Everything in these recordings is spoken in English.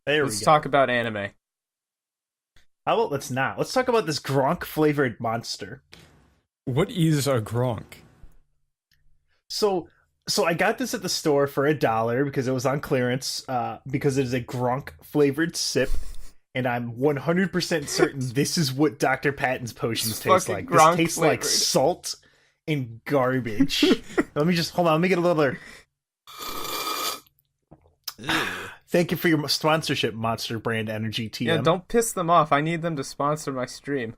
There we Let's go. talk about anime. How about let's not? Let's talk about this Gronk flavored monster. What is a Gronk? So, so I got this at the store for $1 because it was on clearance. Because it is a Gronk flavored sip, and I'm 100% certain this is what Dr. Patton's potions It's taste fucking like. This Gronk tastes like flavored. salt and garbage. Let me just hold on. Let me get a little. Thank you for your sponsorship, Monster Brand Energy TM. Yeah, don't piss them off. I need them to sponsor my stream.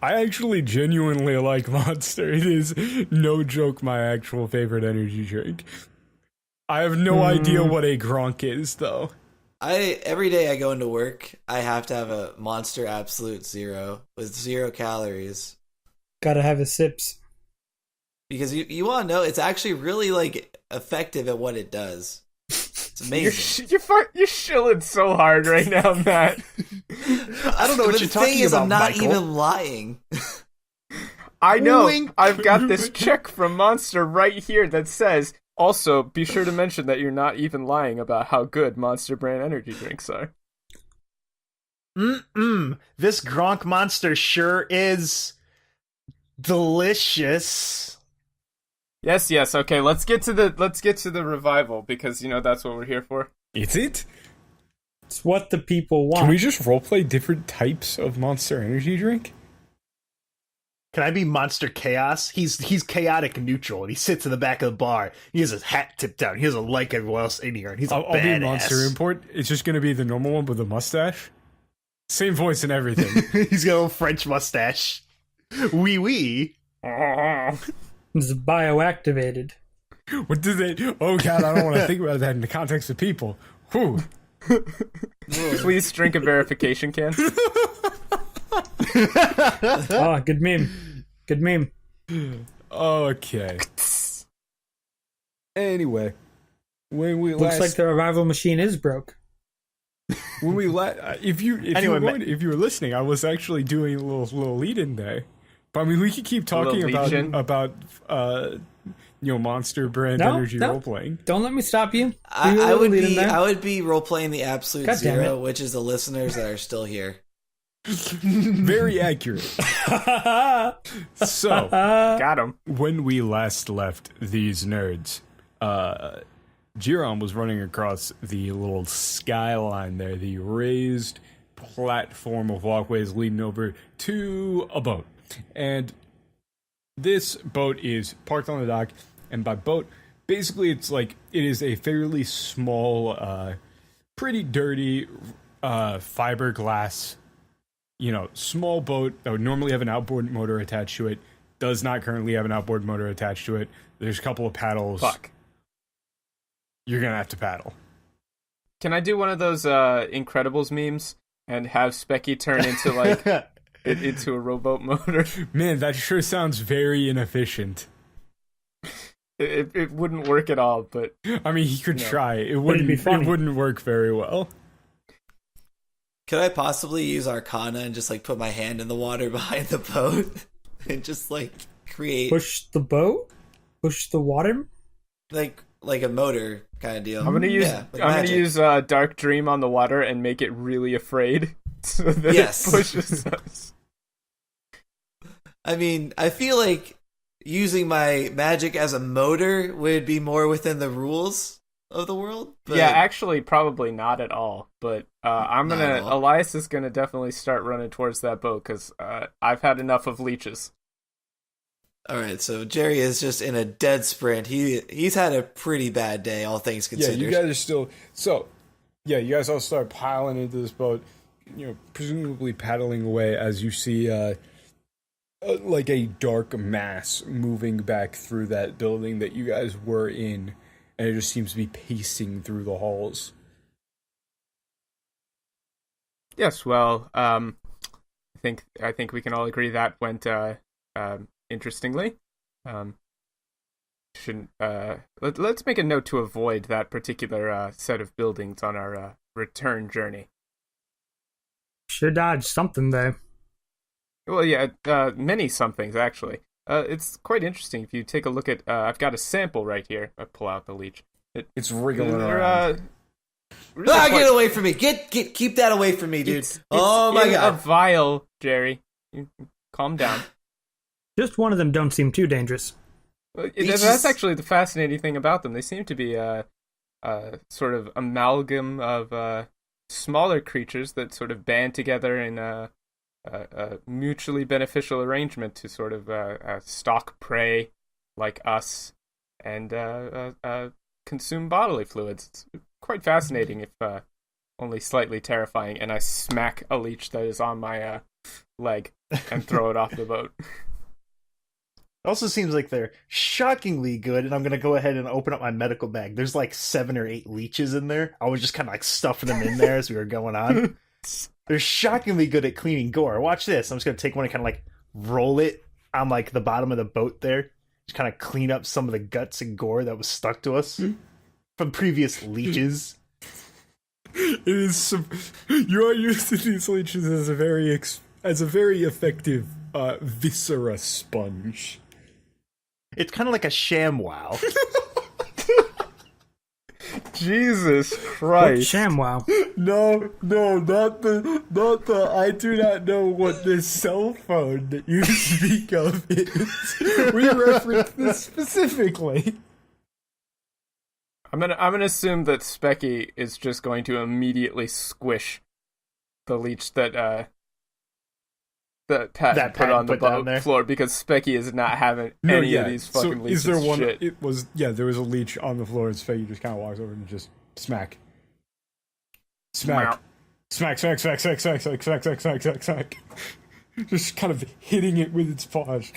I actually genuinely like Monster. It is, no joke, my actual favorite energy drink. I have no idea what a Gronk is, though. Every day I go into work, I have to have a Monster Absolute Zero with 0 calories. Gotta have his sips. Because you want to know, it's actually really like effective at what it does. It's amazing. You're shilling so hard right now, Matt. I don't know what The you're thing talking is, about, I'm not Michael. even lying. I know. Wink. I've got this check from Monster right here that says, also, be sure to mention that you're not even lying about how good Monster Brand energy drinks are. This Gronk monster sure is delicious. Yes, okay, let's get to the revival, because, that's what we're here for. Is it? It's what the people want. Can we just roleplay different types of Monster energy drink? Can I be Monster Chaos? He's chaotic neutral, and he sits in the back of the bar. He has his hat tipped down. He doesn't like everyone else in here, and he's a I'll be badass. Monster Import. It's just going to be the normal one with a mustache. Same voice and everything. He's got a little French mustache. Wee wee. It's bioactivated. What do they... Oh, God, I don't want to think about that in the context of people. Whew. Please drink a verification can. Oh, good meme. Good meme. Okay. Anyway, when we Looks like the revival machine is broke. if you were listening, I was actually doing a little lead in there. But I mean, we could keep talking about Monster Brand energy role playing. Don't let me stop you. I would be role playing the Absolute God damn Zero, it. which is the listeners that are still here. Very accurate. So, Got him. when we last left these nerds, Jiron was running across the little skyline there, the raised platform of walkways leading over to a boat. And this boat is parked on the dock, and by boat, basically it is a fairly small, pretty dirty, fiberglass, small boat that would normally have an outboard motor attached to it. Does not currently have an outboard motor attached to it. There's a couple of paddles. Fuck. You're gonna have to paddle. Can I do one of those Incredibles memes and have Specky turn into into a rowboat motor? Man, that sure sounds very inefficient. It wouldn't work at all, but I mean, he could try. It it'd wouldn't. be funny. It wouldn't work very well. Could I possibly use Arcana and just put my hand in the water behind the boat and just create Push the boat? Push the water? like a motor kind of deal? I'm gonna use magic. Dark Dream on the water and make it really afraid, so that Yes. it pushes us. I mean, I feel like using my magic as a motor would be more within the rules of the world. But Yeah, actually, probably not at all. But Not at all. Elias is gonna definitely start running towards that boat because I've had enough of leeches. all right, so Jerry is just in a dead sprint. He's had a pretty bad day, all things Yeah, considered. you guys are still. So, yeah, you guys all start piling into this boat. Presumably paddling away as you see like a dark mass moving back through that building that you guys were in, and it just seems to be pacing through the halls. Yes, well, I think we can all agree that went interestingly. Shouldn't let's make a note to avoid that particular set of buildings on our return journey. Should dodge something though. Well, yeah, many somethings actually. It's quite interesting if you take a look at. I've got a sample right here. I pull out the leech. It's wriggling They're, around. really Ah, quite- get away from me! Keep that away from me, dude! It's Oh my in god! a vial, Jerry. Calm down. Just one of them don't seem too dangerous. That's just- actually the fascinating thing about them. They seem to be a sort of amalgam of smaller creatures that sort of band together in a mutually beneficial arrangement to sort of stalk prey like us and consume bodily fluids. It's quite fascinating, if only slightly terrifying. And I smack a leech that is on my leg and throw it off the boat. It also seems like they're shockingly good, and I'm gonna go ahead and open up my medical bag. There's like 7 or 8 leeches in there. I was just kind of like stuffing them in there as we were going on. They're shockingly good at cleaning gore. Watch this. I'm just gonna take one and kind of like roll it on like the bottom of the boat there. Just kind of clean up some of the guts and gore that was stuck to us from previous leeches. It is you are using these leeches as a very effective viscera sponge. It's kind of like a ShamWow. Jesus Christ. ShamWow. No, not the. I do not know what this cell phone that you speak of is. We reference this specifically. I'm gonna assume that Specky is just going to immediately squish the leech that Pat put on the put down boat there. floor, because Specky is not having No, any yeah. of these So fucking leeches. is there one? Shit. It was there was a leech on the floor. And Spaggy just kind of walks over and just smack. Just kind of hitting it with its paws.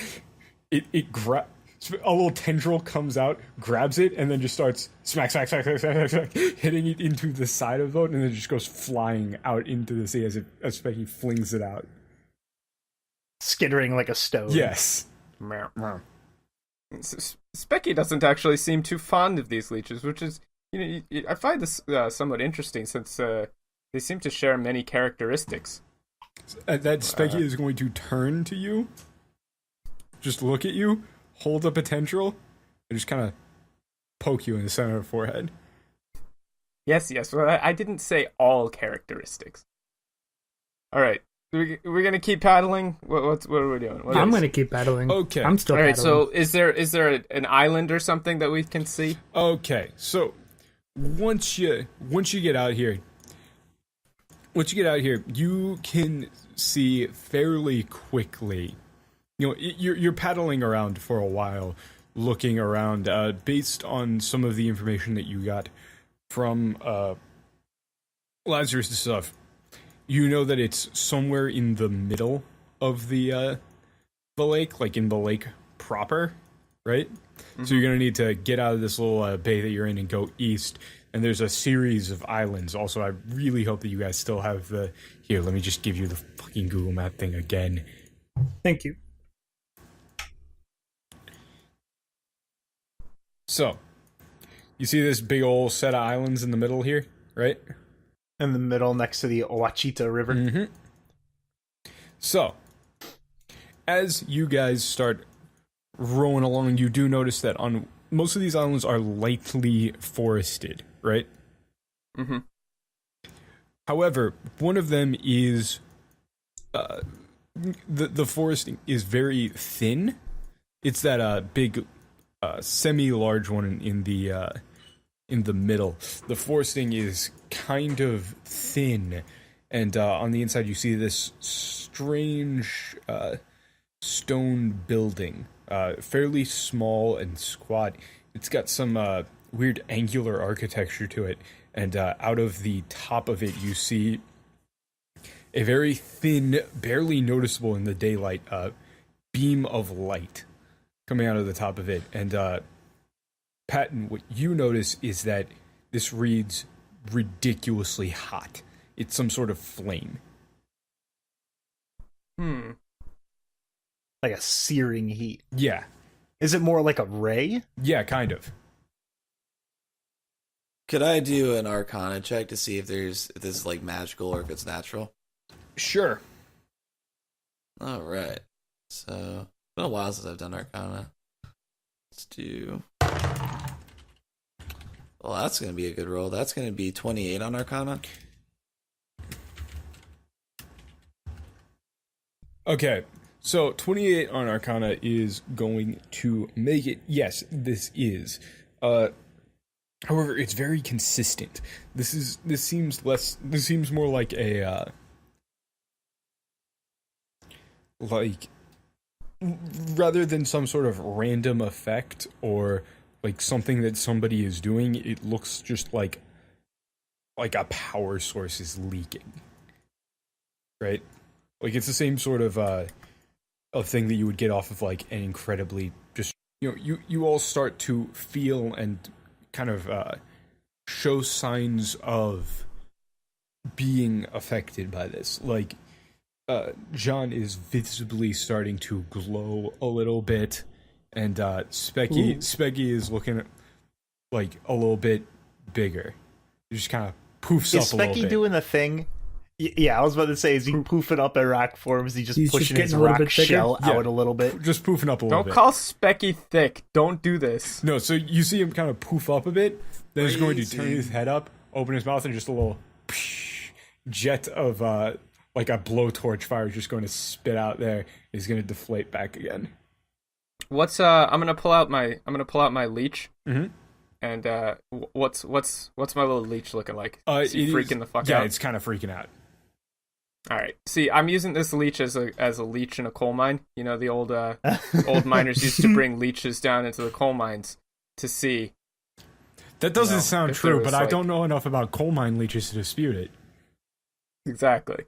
It grabs. A little tendril comes out, grabs it, and then just starts smack, hitting it into the side of the boat, and then it just goes flying out into the sea as Specky flings it out. Skittering like a stove. Yes. Specky doesn't actually seem too fond of these leeches, which is, I find this somewhat interesting, since they seem to share many characteristics. That Specky is going to turn to you, just look at you, hold up a tendril, and just kind of poke you in the center of the forehead. Yes. Well, I didn't say all characteristics. All right, we're gonna keep paddling. What are we doing? I'm going to keep paddling. Okay. I'm still All right. paddling. So is there an island or something that we can see? Okay, so once you get out here, you can see fairly quickly. You're paddling around for a while, looking around. Based on some of the information that you got from Lazarus' stuff, you know that it's somewhere in the middle of the lake, like in the lake proper, right? Mm-hmm. So you're gonna need to get out of this little bay that you're in and go east. And there's a series of islands. Also, I really hope that you guys still have the... Here, let me just give you the fucking Google Map thing again. Thank you. So, you see this big old set of islands in the middle here, right? In the middle, next to the Ouchita River. Mm-hmm. So, as you guys start rowing along, you do notice that on most of these islands are lightly forested, right? Mm-hmm. However, one of them is the foresting is very thin. It's that big, semi-large one in the middle. The foresting is kind of thin, and on the inside you see this strange stone building, fairly small and squat. It's got some weird angular architecture to it, and out of the top of it you see a very thin, barely noticeable in the daylight, beam of light coming out of the top of it. And Patton, what you notice is that this reads ridiculously hot. It's some sort of flame. Like a searing heat. Yeah. Is it more like a ray? Yeah, kind of. Could I do an Arcana check to see if this is like magical or if it's natural? Sure. All right. So it's been a while since I've done Arcana. Let's do Well, that's going to be a good roll. That's going to be 28 on Arcana. Okay, so 28 on Arcana is going to make it. Yes, this is. However, it's very consistent. This seems more like a like rather than some sort of random effect or like something that somebody is doing. It looks just like a power source is leaking, right? Like it's the same sort of thing that you would get off of like an incredibly just you all start to feel and kind of show signs of being affected by this. Like John is visibly starting to glow a little bit, and Specky is looking like a little bit bigger. It just kind of poofs Is up a little Specky bit. doing the thing? Yeah, I was about to say, is he poofing up in rock form? Is he just He's just pushing his getting a little rock bit bigger? shell Yeah. out a little bit? Just poofing up a little Don't bit. call Specky thick. Don't do this. No, so you see him kind of poof up a bit, then he's going to Crazy. turn his head up, open his mouth, and just a little jet of like a blowtorch fire is just going to spit out there. He's going to deflate back again. What's I'm gonna pull out my leech. Mhm. And what's my little leech looking like? Is he It is- freaking the fuck yeah, out? it's kind of freaking out. All right. See, I'm using this leech as a leech in a coal mine. You know, the old miners used to bring leeches down into the coal mines to see. That doesn't No, sound if there true, was, but I like- don't know enough about coal mine leeches to dispute it. Exactly.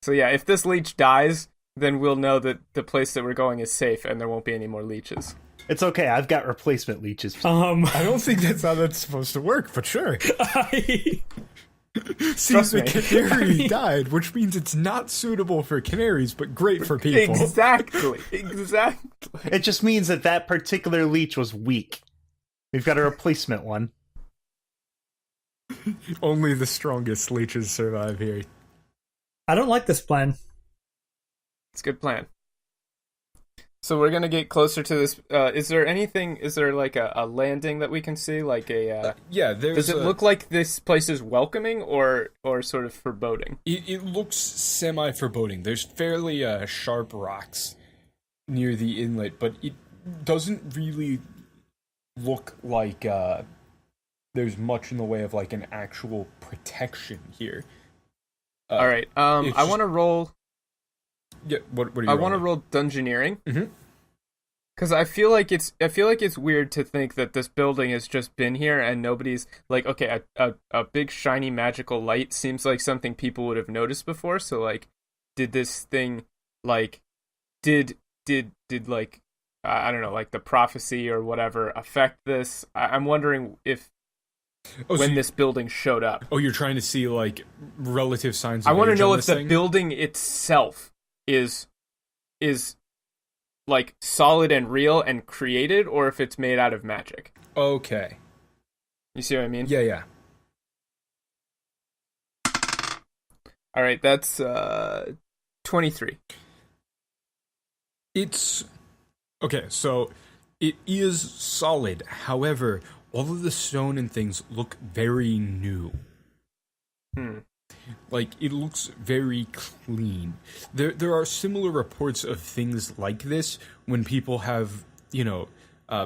So yeah, if this leech dies, then we'll know that the place that we're going is safe and there won't be any more leeches. It's okay. I've got replacement leeches. I don't think that's how that's supposed to work, but sure. See, Trust the me. canary died, which means it's not suitable for canaries, but great for people. Exactly. It just means that that particular leech was weak. We've got a replacement one. Only the strongest leeches survive here. I don't like this plan. It's a good plan. So we're gonna get closer to this. Is there like a landing that we can see? Like Yeah, there's does it look like this place is welcoming or sort of foreboding? It looks semi-foreboding. There's fairly sharp rocks near the inlet, but it doesn't really look like there's much in the way of like an actual protection here. All right. I it's want to roll. Yeah, what are you I want to rolling? roll dungeoneering. Mhm. Because I feel like it's weird to think that this building has just been here and nobody's like, okay, a big shiny magical light seems like something people would have noticed before. So like, did this thing like did like I don't know, like the prophecy or whatever affect this? I'm wondering if Oh, so when you- this building showed up. Oh, you're trying to see like relative signs of I want to age know on if this the thing? building itself is like solid and real and created, or if it's made out of magic. Okay. You see what I mean? Yeah. All right, that's 23. It's okay, so it is solid. However, all of the stone and things look very new. Like, it looks very clean. There are similar reports of things like this when people have,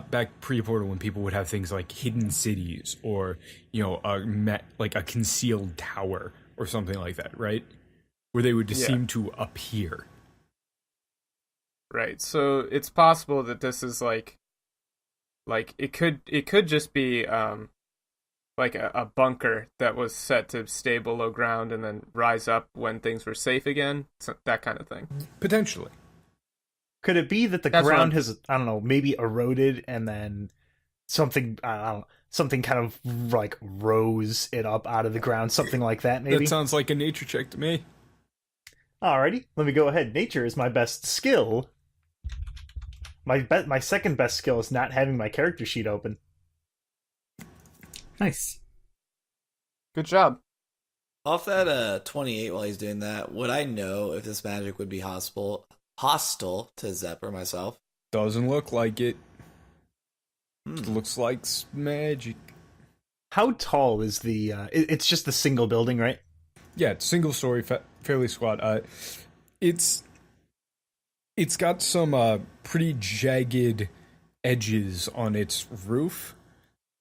back pre-Portal, when people would have things like hidden cities or, like a concealed tower or something like that, right? Where they would just Yeah. seem to appear. Right. So it's possible that this is like it could just be like a bunker that was set to stay below ground and then rise up when things were safe again, so that kind of thing. Potentially. Could it be that the That's what ground I'm- has, I don't know, maybe eroded and then something, I don't know, something kind of like rose it up out of the ground, something like that, maybe? That sounds like a nature check to me. Alrighty, let me go ahead. Nature is my best skill. My second best skill is not having my character sheet open. Nice. Good job. Off that 28 while he's doing that, would I know if this magic would be hostile to Zep or myself? Doesn't look like it. Looks like magic. how tall is the? It's just the single building, right? Yeah, it's single story, fairly squat. It's got some pretty jagged edges on its roof,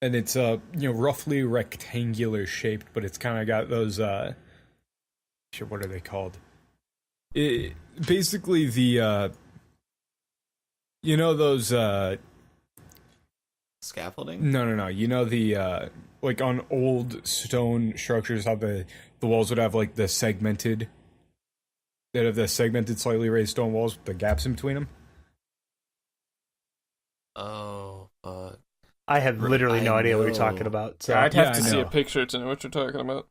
and it's roughly rectangular shaped, but it's kind of got those shit. What are they called? Basically the those Scaffolding? no. You know the like on old stone structures how the walls would have like the segmented. That have the segmented, slightly raised stone walls with the gaps in between them. Oh, I have literally no I idea what you're know. talking about. So. Yeah, I'd have Yeah, to I see a know. picture to know what you're talking about.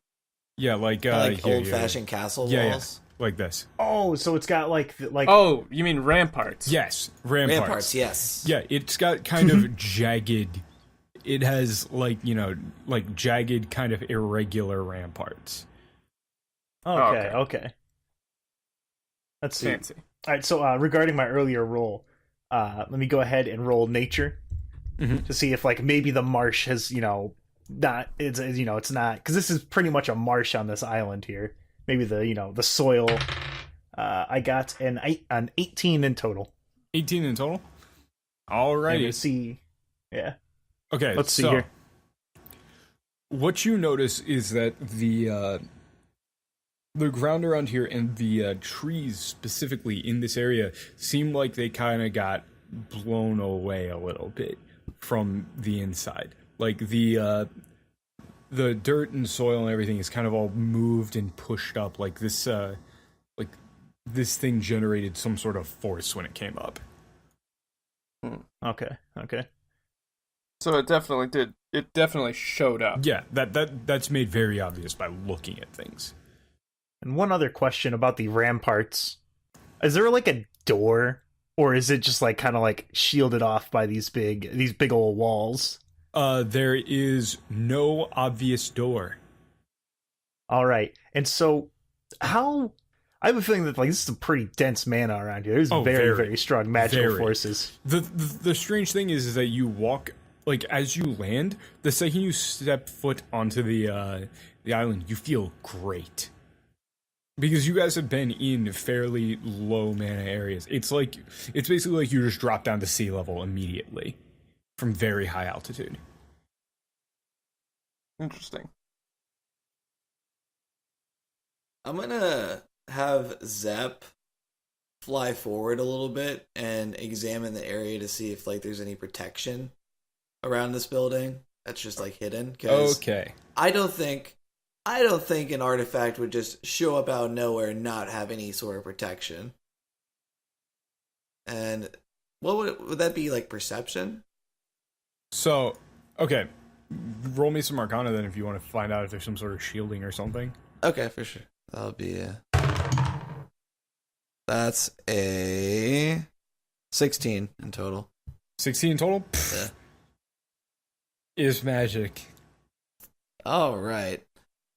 Yeah, like like here, old-fashioned castle Yeah, walls. like this. Oh, so it's got like Oh, you mean ramparts? Yes, ramparts. Ramparts, yes. Yeah, it's got kind of jagged. It has like jagged, kind of irregular ramparts. okay, okay. okay. Let's see. Fancy. All right, so regarding my earlier roll, let me go ahead and roll nature to see if like maybe the marsh has not it's not because this is pretty much a marsh on this island here. Maybe the soil. I got an 18 in total. 18 in total. And Alrighty. let's see. Yeah. Okay, Let's see so here. what you notice is that the ground around here and the trees specifically in this area seem like they kind of got blown away a little bit from the inside. Like the dirt and soil and everything is kind of all moved and pushed up. Like this thing generated some sort of force when it came up. Okay. So it definitely did. It definitely showed up. Yeah, that's made very obvious by looking at things. And one other question about the ramparts: is there like a door, or is it just like kind of like shielded off by these big old walls? There is no obvious door. All right, and so how? I have a feeling that like this is a pretty dense mana around here. There's very, very strong magical very. forces. The strange thing is that you walk like as you land. The second you step foot onto the island, you feel great because you guys have been in fairly low mana areas. It's basically like you just drop down to sea level immediately from very high altitude. Interesting. I'm gonna have Zep fly forward a little bit and examine the area to see if like there's any protection around this building that's just like hidden. Cause Okay. I don't think an artifact would just show up out of nowhere and not have any sort of protection. And what would that be, like perception? So, okay. Roll me some Arcana then if you want to find out if there's some sort of shielding or something. Okay, for sure. That'll be that's a 16 in total. 16 total? Yeah. Is magic. All right.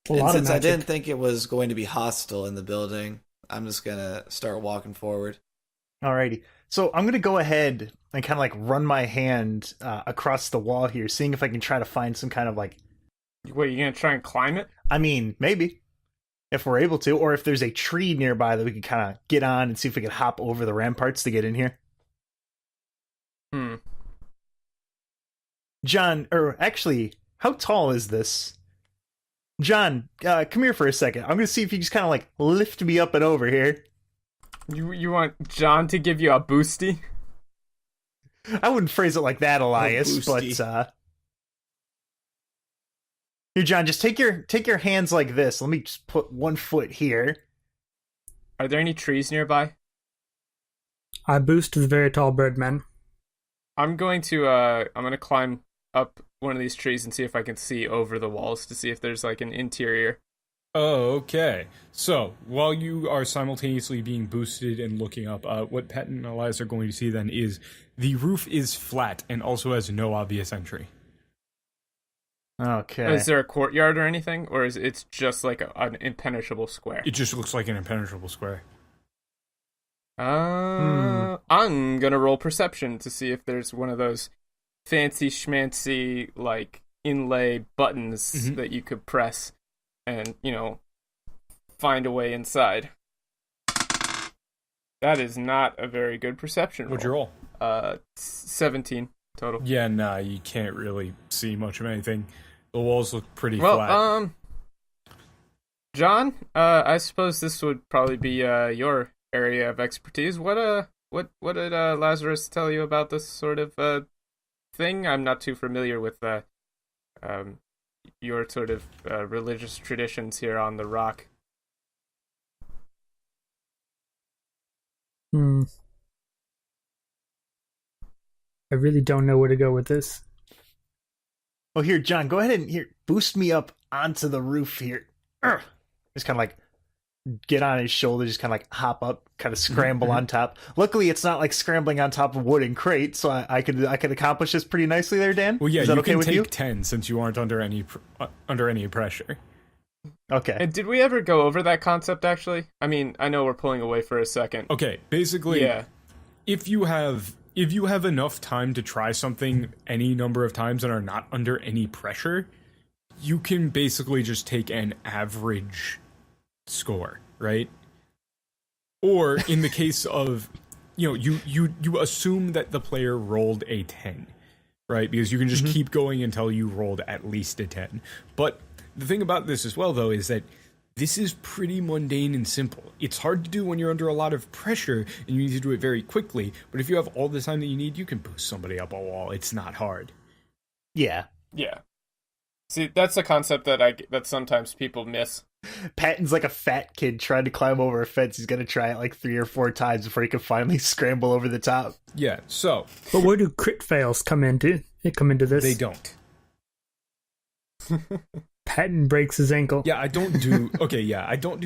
A And lot of since I magic. didn't think it was going to be hostile in the building, I'm just gonna start walking forward. Alrighty, so I'm gonna go ahead and kind of like run my hand across the wall here, seeing if I can try to find some kind of like. Wait, you gonna try and climb it? I mean, maybe if we're able to, or if there's a tree nearby that we could kind of get on and see if we could hop over the ramparts to get in here. John, or actually, how tall is this? John, come here for a second. I'm gonna see if you just kind of like lift me up and over here. You want John to give you a boosty? I wouldn't phrase it like that, Elias, but boosty. Here, John, just take your hands like this. Let me just put one foot here. Are there any trees nearby? I boost the very tall birdman. I'm going to climb up one of these trees and see if I can see over the walls to see if there's like an interior. Oh, okay. So, while you are simultaneously being boosted and looking up, what Pat and Elias are going to see then is the roof is flat and also has no obvious entry. Okay. Is there a courtyard or anything, or is it's just like an impenetrable square? It just looks like an impenetrable square. I'm gonna roll perception to see if there's one of those fancy schmancy like inlay buttons that you could press and, find a way inside. That is not a very good perception roll. What'd you roll? 17 total. Yeah, nah, you can't really see much of anything. The walls look pretty flat. John, I suppose this would probably be your area of expertise. What did Lazarus tell you about this sort of thing? I'm not too familiar with your sort of religious traditions here on the rock. I really don't know where to go with this. Oh, here, John, go ahead and boost me up onto the roof here. Just kind of like get on his shoulder, just kind of like hop up, kind of scramble on top. Luckily, it's not like scrambling on top of wooden crate, so I could accomplish this pretty nicely there, Dan. Well, yeah, is that you okay can with take you? 10 since you aren't under any pressure. Okay. And did we ever go over that concept, actually? I mean, I know we're pulling away for a second. Okay, basically, Yeah. if you have enough time to try something any number of times and are not under any pressure, you can basically just take an average score, right? Or in the case of, you assume that the player rolled a 10, right? Because you can just keep going until you rolled at least a 10. But the thing about this as well, though, is that this is pretty mundane and simple. It's hard to do when you're under a lot of pressure and you need to do it very quickly. But if you have all the time that you need, you can boost somebody up a wall. It's not hard. Yeah. Yeah. See, that's a concept that sometimes people miss. Patton's like a fat kid trying to climb over a fence. He's going to try it like 3 or 4 times before he can finally scramble over the top. Yeah, so... But where do crit fails come into this? They don't. Patton breaks his ankle. Yeah, I don't do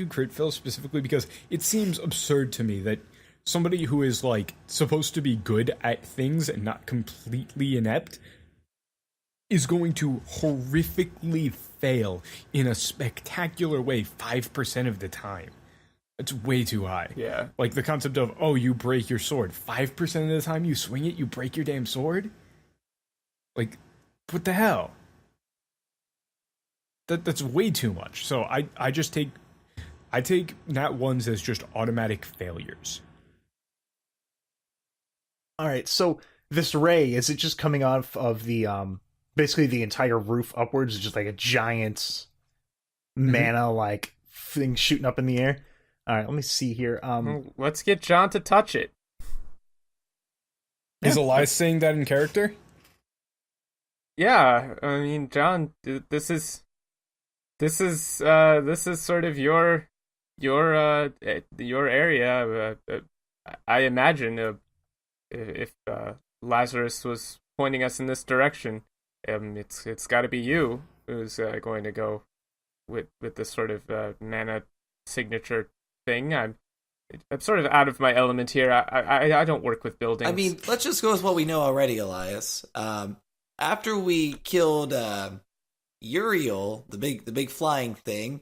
crit fails specifically because it seems absurd to me that somebody who is, like, supposed to be good at things and not completely inept is going to horrifically fail in a spectacular way 5% of the time. It's way too high. Yeah. Like the concept of, you break your sword. 5% of the time you swing it, you break your damn sword? Like, what the hell? That's way too much. So I take nat ones as just automatic failures. All right, so this ray, is it just coming off of the basically the entire roof upwards? It's just like a giant mana like thing shooting up in the air. All right, let me see here. Let's get John to touch it. Is Elias saying that in character? Yeah, I mean, John, this is sort of your area. I imagine if Lazarus was pointing us in this direction, it's got to be you who's going to go with this sort of mana signature thing. I'm sort of out of my element here. I don't work with buildings. I mean, let's just go with what we know already, Elias. After we killed Uriel, the big flying thing,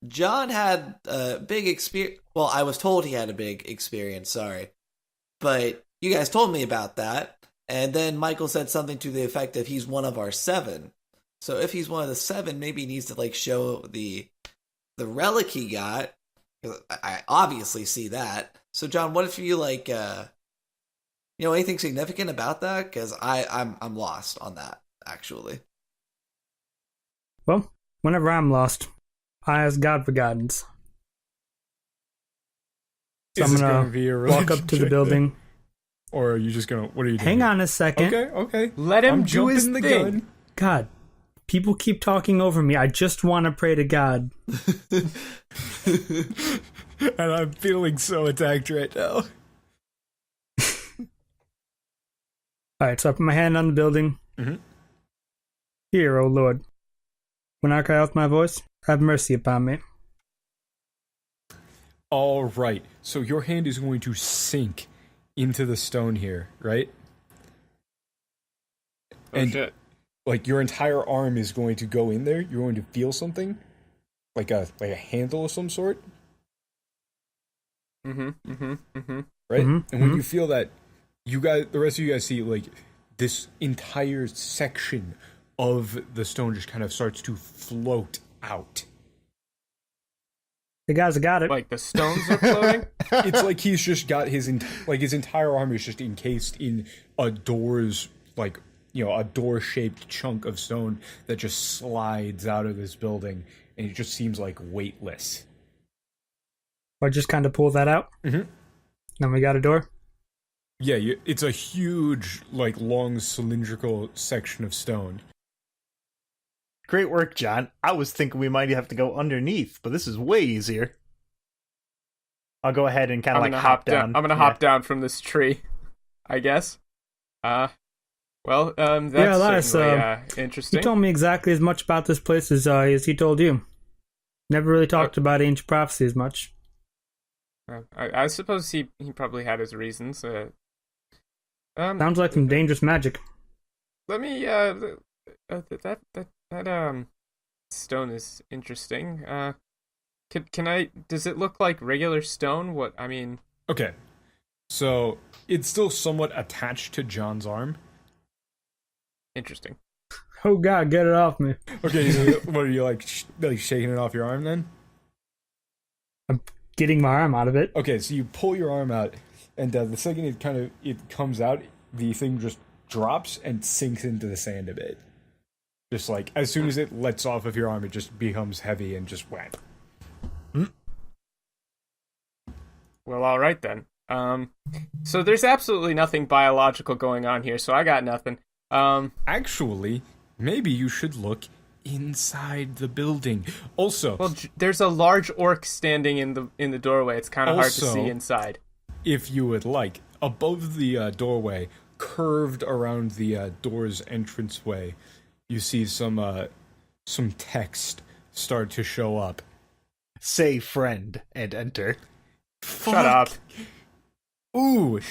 John had a big experience. Well, I was told he had a big experience, sorry. But you guys told me about that, and then Michael said something to the effect of he's one of our 7. So if he's one of the 7, maybe he needs to like show the relic he got. I obviously see that. So John, what if you like anything significant about that? Because I'm lost on that, actually. Well, whenever I'm lost, I ask God for guidance. So I'm gonna walk up to the building. Or are you just gonna? What are you doing? Hang on a second. Okay. Let him do his jumping the thing. gun. God, people keep talking over me. I just want to pray to God. And I'm feeling so attacked right now. Alright, so I put my hand on the building. Mm-hmm. Hear, O Lord, when I cry out with my voice, have mercy upon me. All right. So your hand is going to sink into the stone here, right? And shit. like your entire arm is going to go in there. You're going to feel something, like a handle of some sort, right? And when you feel that, the rest of you guys see like this entire section of the stone just kind of starts to float out. The guys got it. Like the stones are floating? It's like he's just got his entire armor is just encased in a door's a door-shaped chunk of stone that just slides out of this building, and it just seems like weightless. Or just kind of pull that out. Mm-hmm. Then we got a door. Yeah, it's a huge, long cylindrical section of stone. Great work, John. I was thinking we might have to go underneath, but this is way easier. I'll go ahead and kind of hop down. I'm gonna hop down from this tree, I guess. That's Elias, certainly interesting. He told me exactly as much about this place as he told you. Never really talked about ancient prophecy as much. I suppose he probably had his reasons. Sounds like some dangerous magic. Let me. That stone is interesting. Can I? Does it look like regular stone? What I mean. Okay, so it's still somewhat attached to John's arm. Interesting. Oh God, get it off me! Okay, so what are you like shaking it off your arm then? I'm getting my arm out of it. Okay, so you pull your arm out, and the second it comes out, the thing just drops and sinks into the sand a bit. Just as soon as it lets off of your arm, it just becomes heavy and just whap. Well, all right then. So there's absolutely nothing biological going on here, so I got nothing. Actually, maybe you should look inside the building. Also, well, there's a large orc standing in the doorway. It's kind of hard to see inside. If you would like, above the doorway, curved around the door's entranceway, you see some text start to show up. Say friend and enter. Shut up. Ooh.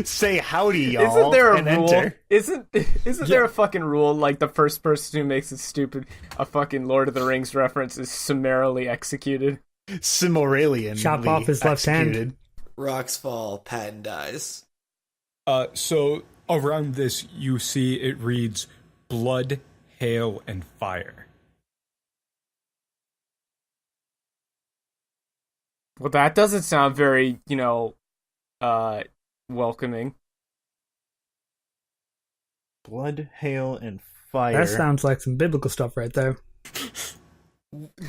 Say howdy, y'all. Isn't there a and rule? Enter. Isn't there a fucking rule like the first person who makes a fucking Lord of the Rings reference is summarily executed? Simoralian. Chop off his left hand. Rocks fall, Patton dies. So around this, you see it reads blood, hail, and fire. Well, that doesn't sound very, welcoming. Blood, hail, and fire. That sounds like some biblical stuff right there.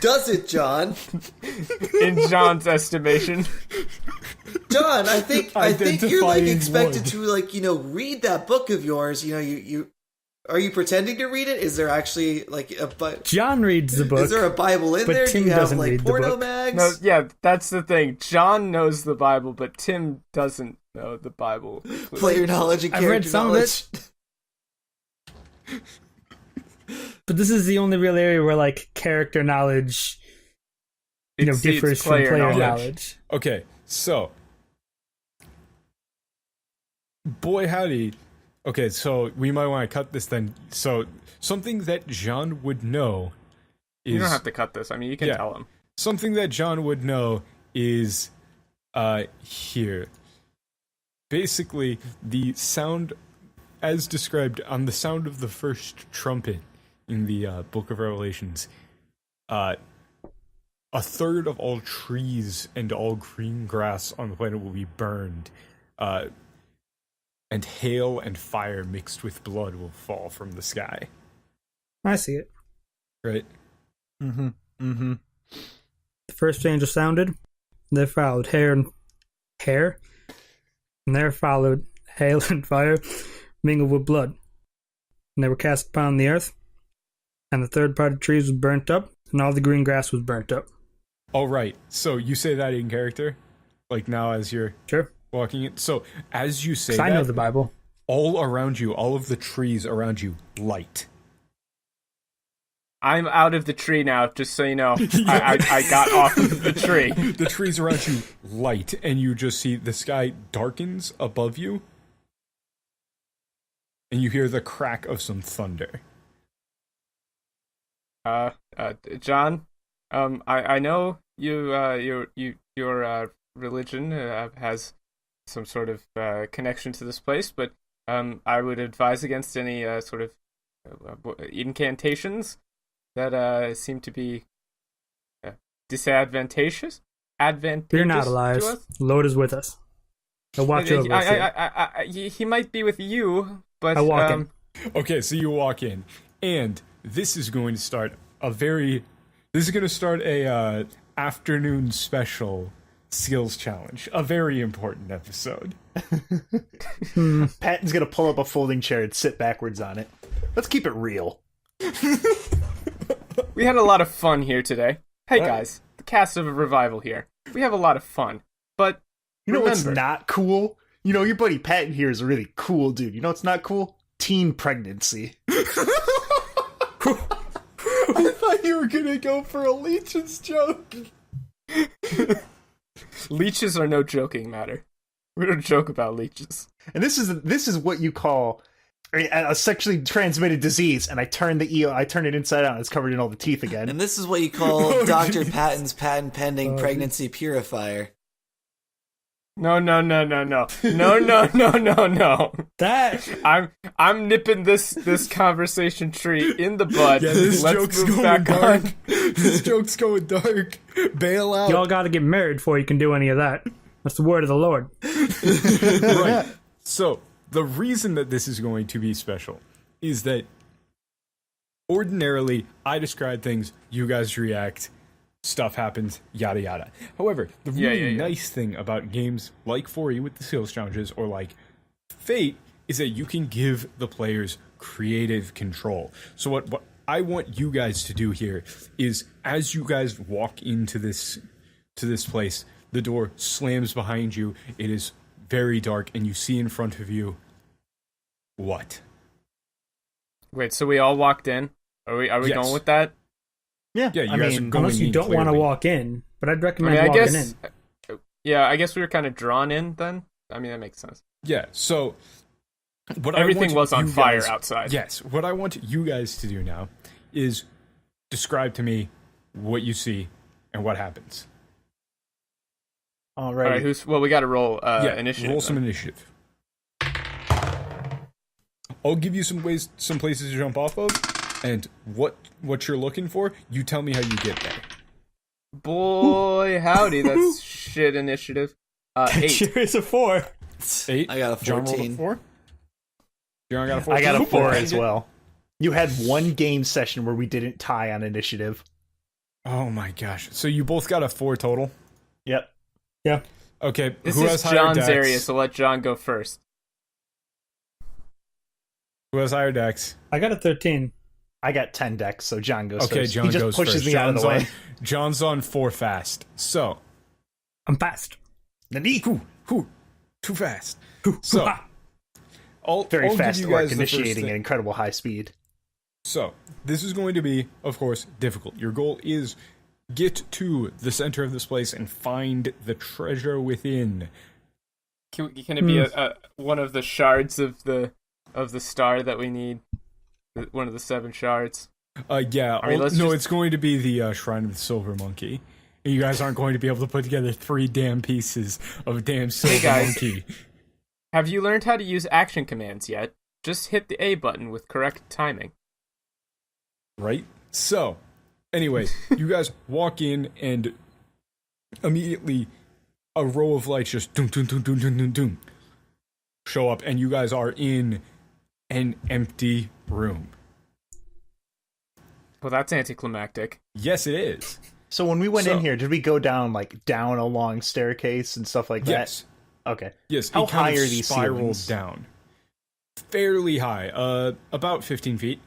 Does it, John? In John's estimation. John, I think you're expected wood. to read that book of yours. You are you pretending to read it? Is there actually John reads the book. Is there a Bible in but there? Tim Do you have doesn't read the porno book. mags? No, yeah, that's the thing. John knows the Bible, but Tim doesn't know the Bible. Player knowledge and I've character read some knowledge. of it. But this is the only real area where character knowledge differs from player knowledge. Okay, so boy howdy. Okay, so we might want to cut this then. So something that John would know is... You don't have to cut this. I mean, you can tell him. Something that John would know is here. Basically, the sound, as described on the sound of the first trumpet in the Book of Revelations, a third of all trees and all green grass on the planet will be burned. And hail and fire mixed with blood will fall from the sky. I see it. Right? Mm-hmm. Mm-hmm. The first angel sounded, there followed hair, and there followed hail and fire mingled with blood. And they were cast upon the earth, and the third part of the trees was burnt up, and all the green grass was burnt up. All right. So you say that in character? Now as you're... Sure. Walking it. So as you say that, I know the Bible. All around you, all of the trees around you light. I'm out of the tree now, just so you know. I got off of the tree. The trees around you light, and you just see the sky darkens above you, and you hear the crack of some thunder. John, I know your religion has some sort of connection to this place, but I would advise against any sort of incantations that seem to be disadvantageous. Fear not, To Elias. us. Lord is with us. He'll watch over us. He might be with you, but I walk in. Okay, so you walk in, and this is going to start a afternoon special skills challenge, a very important episode. Patton's gonna pull up a folding chair and sit backwards on it. Let's keep it real. we had a lot of fun here today. Hey guys, the cast of Revival here. We have a lot of fun, but You know what's remember, not cool? You know, your buddy Patton here is a really cool dude. You know what's not cool? Teen pregnancy. I thought you were gonna go for a Leech's joke. leeches are no joking matter. We don't joke about leeches. And this is what you call a sexually transmitted disease. And I turn it inside out and it's covered in all the teeth again. And this is what you call Dr. Patton's patent pending pregnancy purifier. No. That I'm nipping this conversation tree in the bud. Yeah, this Let's joke's move going back dark. on. This joke's going dark. Bail out. y'all got to get married before you can do any of that. That's the word of the Lord. Right. So, the reason that this is going to be special is that ordinarily I describe things, you guys react, stuff happens, yada yada. However, the really nice thing about games like 4E with the skills challenges or like Fate is that you can give the players creative control. So what I want you guys to do here is as you guys walk into this place, the door slams behind you. It is very dark, and you see in front of you what? Wait, so we all walked in? Are we Yes. going with that? Yeah, Yeah, you I guys mean, are going Unless you in don't want to clearly. walk in, but I'd I recommend mean, I walking guess. in. Yeah, I guess we were kind of drawn in then. I mean, that makes sense. Yeah, so what Everything I want was on you fire guys- outside. Yes, what I want you guys to do now is describe to me what you see and what happens. All right, we got to roll initiative. Roll then. some initiative. I'll give you some places to jump off of, and what you're looking for. You tell me how you get there. Boy, howdy, that's shit initiative. 8. Sure is a 4. 8. I got a John rolled 14. 4. John got a 14. I got a 4 Okay. as well. You had one game session where we didn't tie on initiative. Oh my gosh! So you both got a 4 total. Yep. Yeah. Okay. This who is has higher John's dex? area, so let John go first. Who has higher dex? I got a 13. I got 10 decks, so John goes Okay, first. John he just goes pushes first. me out of the way. John's on 4 fast. So, I'm fast. too fast. So, I'll Very give fast you orc guys the first initiating thing. at incredible high speed. So, this is going to be, of course, difficult. Your goal is get to the center of this place and find the treasure within. Can it be a one of the shards of the star that we need? One of the 7 shards. Yeah. I mean, It's going to be the Shrine of the Silver Monkey. You guys aren't going to be able to put together 3 damn pieces of a damn silver guys. monkey. Have you learned how to use action commands yet? Just hit the A button with correct timing. Right? So, anyway, you guys walk in and immediately a row of lights just doom, doom, doom, doom, doom, doom, doom, show up, and you guys are in an empty room. Well, that's anticlimactic. Yes, it is. So when we went in So- here, did we go down down a long staircase and stuff like that? Yes. Okay. Yes. How it kind high of are these spiraled ceilings? down? Fairly high. About 15 feet.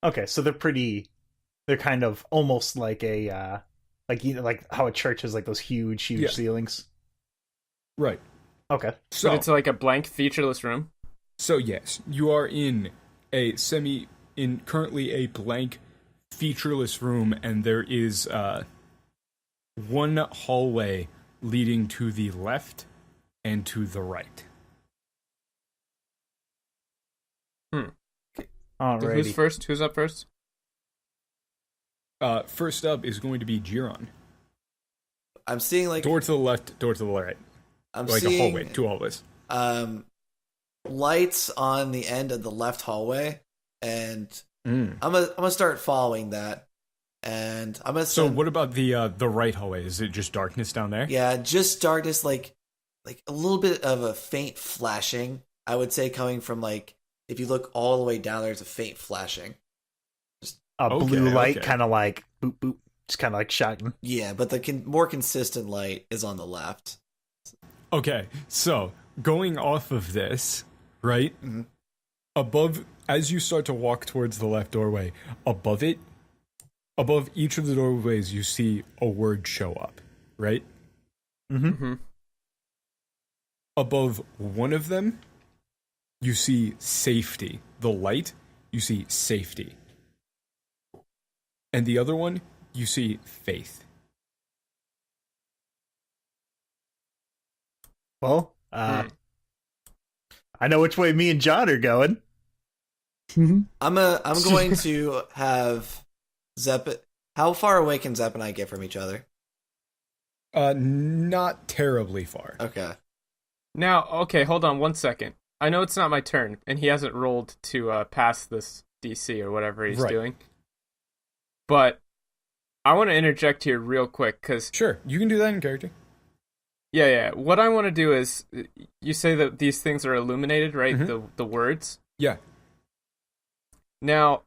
Okay, so they're kind of almost like a like how a church has like those huge Yeah. ceilings. Right. Okay. So, But it's like a blank, featureless room. So yes, you are in currently a blank, featureless room, and there is one hallway leading to the left and to the right. So Alrighty. who's first? Who's up first? First up is going to be Giron. I'm seeing like Door to the left, door to the right. I'm Like a seeing hallway, 2 hallways. lights on the end of the left hallway, and Mm. I'm gonna start following that, and I'm gonna. So what about the right hallway? Is it just darkness down there? Yeah, just darkness, like a little bit of a faint flashing. I would say coming from like if you look all the way down, there's a faint flashing. A Okay, blue light, okay. kind of like boop boop, just kind of like shining. Yeah, but the more consistent light is on the left. Okay, so going off of this, right? Mhm. Above, as you start to walk towards the left doorway, above each of the doorways, you see a word show up, right? Mm-hmm. Above one of them, you see safety. The light, you see safety. And the other one, you see faith. Well, I know which way me and John are going. I'm going to have Zepp. How far away can Zepp and I get from each other? Not terribly far. Okay. Now, okay, hold on 1 second. I know it's not my turn, and he hasn't rolled to pass this DC or whatever he's Right. doing. But I want to interject here real quick, because Sure, you can do that in character. yeah. What I want to do is, you say that these things are illuminated, right? Mhm. The words. Yeah. Now,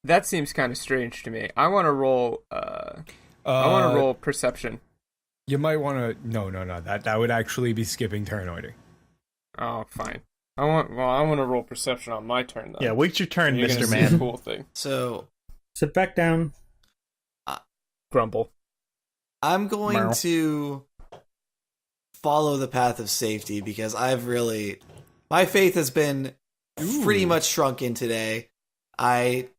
that seems kind of strange to me. I want to roll. I want to roll perception. You might want to. No. That would actually be skipping turn order. Oh, fine. I want to roll perception on my turn though. Yeah, wait your turn, You're gonna Mr. see Man. a cool thing. So Sit back down. Grumble. I'm going Meow. to follow the path of safety because my faith has been pretty much shrunken today. I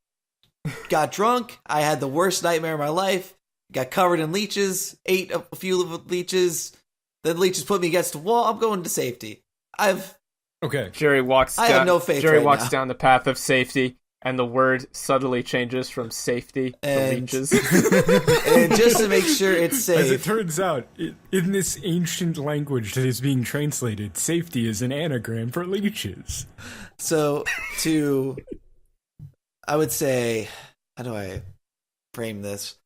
got drunk. I had the worst nightmare of my life. Got covered in leeches. Ate a few of the leeches. The leeches put me against the wall. I'm going to safety. Okay. Jerry walks. I have no faith Jerry right walks now. down the path of safety, and the word subtly changes from safety to And- leeches. and just to make sure it's As it safe. turns out, in this ancient language that is being translated, safety is an anagram for leeches. So I would say, how do I frame this?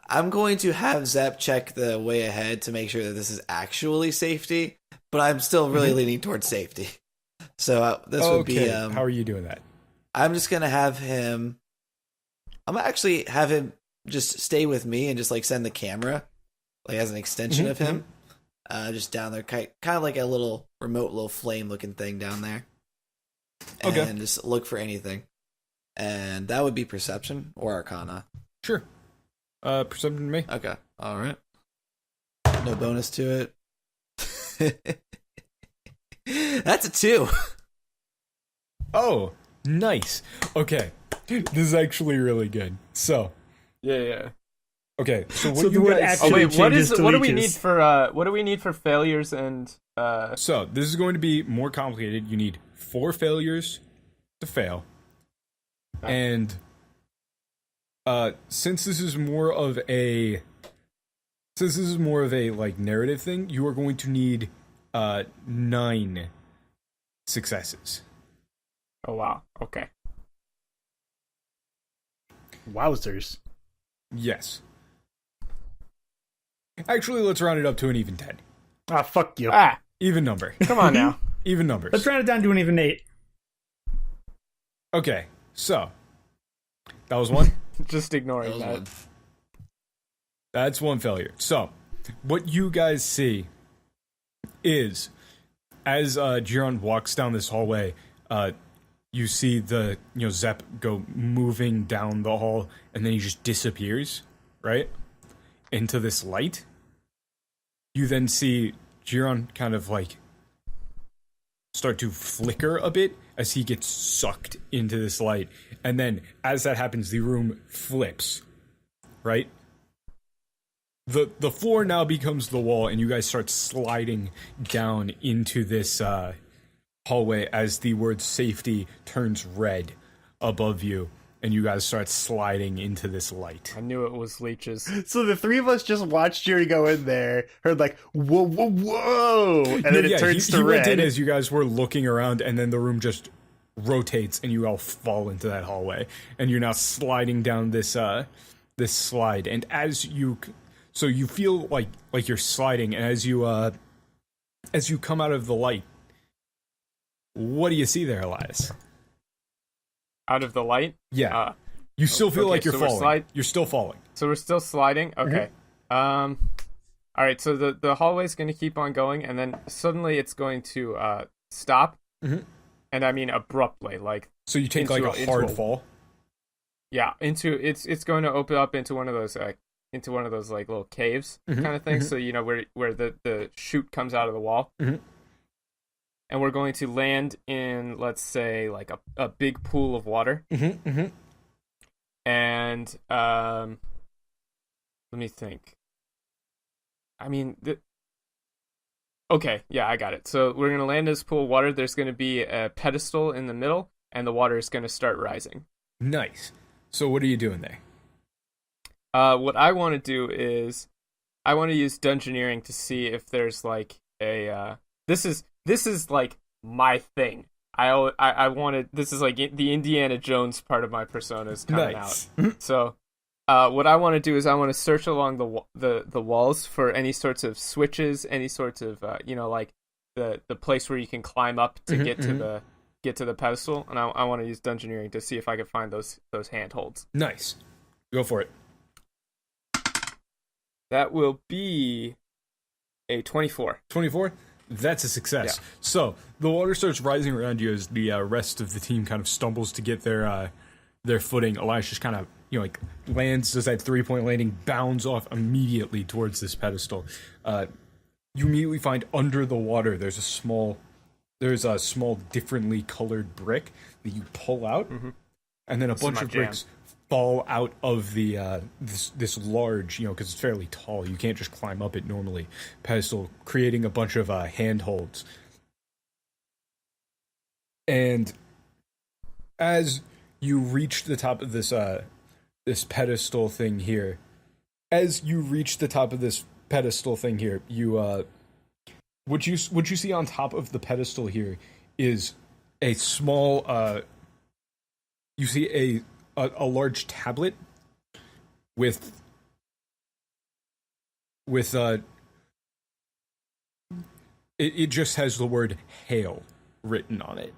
I'm going to have Zep check the way ahead to make sure that this is actually safety, but I'm still really leaning towards safety. So this would be. How are you doing that? I'm just gonna have him. I'm gonna actually have him just stay with me and just like send the camera, like as an extension of him, just down there, kind of like a little remote, little flame looking thing down there, and Okay. just look for anything. And that would be perception or arcana. Sure. Perception to me. Okay, all right. No bonus to it. That's a 2. Oh, nice. Okay. This is actually really good. So, yeah. okay. So what So do the you word guys Oh actually wait, what changes is to what do we need leeches. for failures and So, this is going to be more complicated. You need 4 failures to fail. And since this is more of a like narrative thing, you are going to need 9 successes. Oh wow. Okay. Wowzers. Yes. Actually, let's round it up to an even 10. Ah, fuck you. Ah, Even number. come on now. Even numbers. Let's round it down to an even 8. Okay, so that was one. Just ignoring That that. was one. That's one failure. So, what you guys see is as Giron walks down this hallway, you see Zep go moving down the hall, and then he just disappears, right? Into this light. You then see Giron kind of like start to flicker a bit as he gets sucked into this light. And then as that happens, the room flips, right? The floor now becomes the wall, and you guys start sliding down into this hallway as the word safety turns red above you, and you guys start sliding into this light. I knew it was leeches. So the three of us just watched Jerry go in there, heard like, whoa, whoa, whoa, and then it turns he to went red. in as you guys were looking around, and then the room just rotates and you all fall into that hallway, and you're now sliding down this this slide. And as you feel like you're sliding, and as you come out of the light, what do you see there, Elias? Out of the light? Yeah. You still feel like you're falling. You're still falling. So we're still sliding? Okay. All right, so the hallway's going to keep on going, and then suddenly it's going to stop. Mm-hmm. And I mean abruptly, like... So you take like a hard fall? Yeah, it's going to open up into one of those like little caves kind of thing. So you know where the chute comes out of the wall. And we're going to land in, let's say, like a big pool of water. And let me think. I mean, okay, yeah, I got it. So we're going to land in this pool of water. There's going to be a pedestal in the middle, and the water is going to start rising. Nice. So what are you doing there? What I want to do is I want to use dungeoneering to see if there's like a this is like my thing. I wanted, this is like the Indiana Jones part of my persona is coming out. So what I want to do is I want to search along the walls for any sorts of switches, any sorts of like the place where you can climb up to get to the pedestal, and I want to use dungeoneering to see if I can find those handholds. Nice. Go for it. That will be a 24. 24? That's a success. Yeah. So the water starts rising around you as the rest of the team kind of stumbles to get their footing. Elias just kind of lands, does that 3-point landing, bounds off immediately towards this pedestal. You immediately find under the water there's a small differently colored brick that you pull out, and then a bunch of bricks fall out of the this large, because it's fairly tall, you can't just climb up it normally, pedestal, creating a bunch of handholds. And as you reach the top of this this pedestal thing here, you what you see on top of the pedestal here is a small you see a large tablet with it just has the word hail written on it.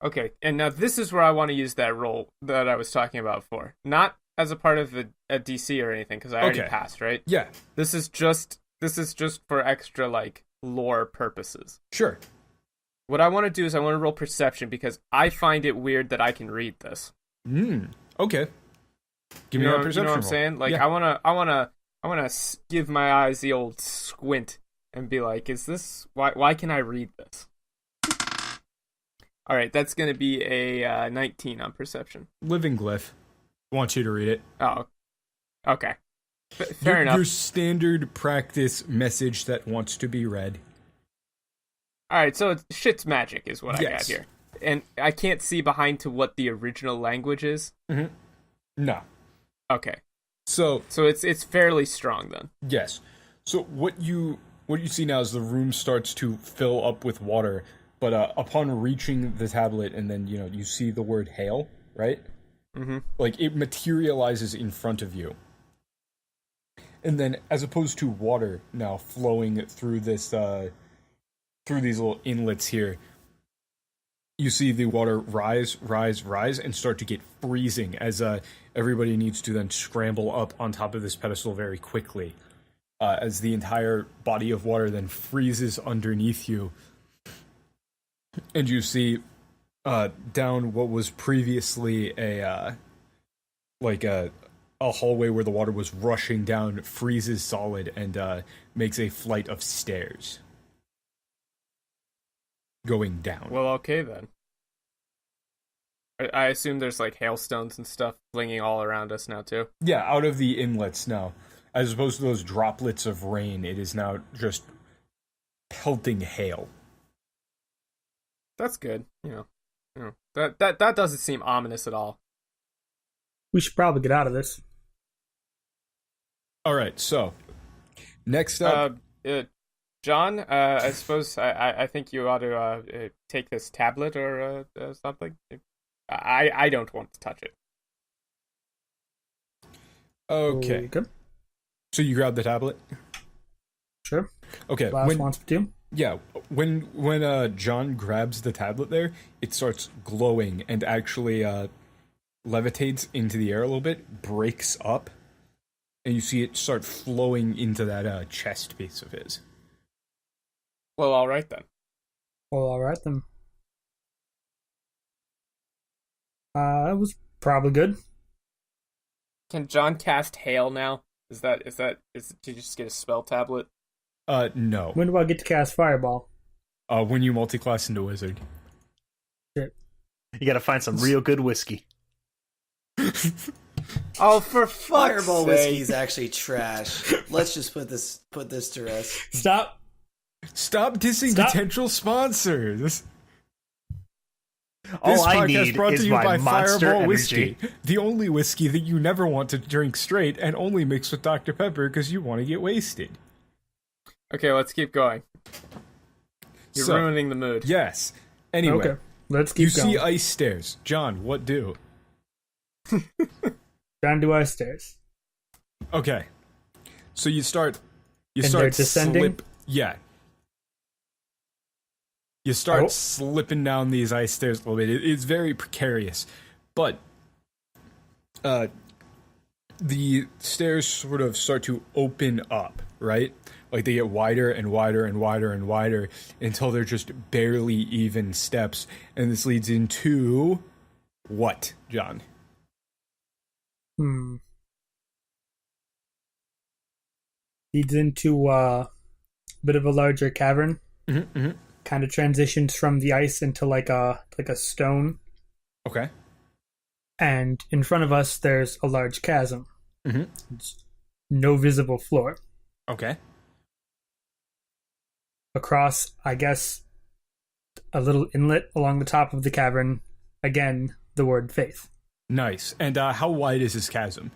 Okay, and now this is where I want to use that roll that I was talking about before. Not as a part of a DC or anything, because I already passed, right? Yeah. This is just for extra, lore purposes. Sure. What I want to do is I want to roll perception, because I find it weird that I can read this. Okay. Give me a perception roll. You know what I'm saying? I want to give my eyes the old squint and be like, is this, why can I read this? All right, that's going to be a 19 on perception. Living glyph. I want you to read it. Oh, okay. Fair enough. Your standard practice message that wants to be read. All right, so shit's magic is what I got here. And I can't see behind to what the original language is? No. Okay. So it's fairly strong then. Yes. So what you see now is the room starts to fill up with water, but upon reaching the tablet and then, you see the word hail, right? It materializes in front of you. And then, as opposed to water now flowing through this, through these little inlets here, you see the water rise, and start to get freezing as everybody needs to then scramble up on top of this pedestal very quickly. As the entire body of water then freezes underneath you. And you see down what was previously a hallway where the water was rushing down, freezes solid, and makes a flight of stairs going down. Well, okay then. I assume there's hailstones and stuff flinging all around us now too. Yeah, out of the inlets now. As opposed to those droplets of rain, it is now just pelting hail. That's good. That doesn't seem ominous at all. We should probably get out of this. All right, so next up, John, I suppose I think you ought to take this tablet or something. I don't want to touch it. Okay. Good. So you grab the tablet? Sure. Okay. Last wants to. Yeah, when John grabs the tablet there, it starts glowing and actually levitates into the air a little bit, breaks up, and you see it start flowing into that chest piece of his. Well, all right then. Well, all right then. It was probably good. Can John cast hail now? Did you just get a spell tablet? No. When do I get to cast Fireball? When you multi-class into wizard. Shit. You gotta find some real good whiskey. Oh, for Fireball fuck's whiskey sake. is actually trash. Let's just put this to rest. Stop. Stop dissing Stop. potential sponsors. This All I podcast need brought is to you my by Monster Fireball Energy. Whiskey, the only whiskey that you never want to drink straight and only mix with Dr. Pepper because you want to get wasted. Okay, let's keep going. You're So, ruining the mood. Yes. Anyway, Okay. Let's you keep going. see ice stairs. John, what do? Down to ice stairs. Okay. So you start And they're descending? Yeah. You start Oh. slipping down these ice stairs a little bit. It's very precarious. But the stairs sort of start to open up, right? Like they get wider and wider and wider and wider until they're just barely even steps. And this leads into what, John? Leads into a bit of a larger cavern. Mm-hmm. Kind of transitions from the ice into like a stone. Okay. And in front of us, there's a large chasm. Mm-hmm. It's no visible floor. Okay. Across, I guess, a little inlet along the top of the cavern. Again, the word faith. Nice. And how wide is this chasm?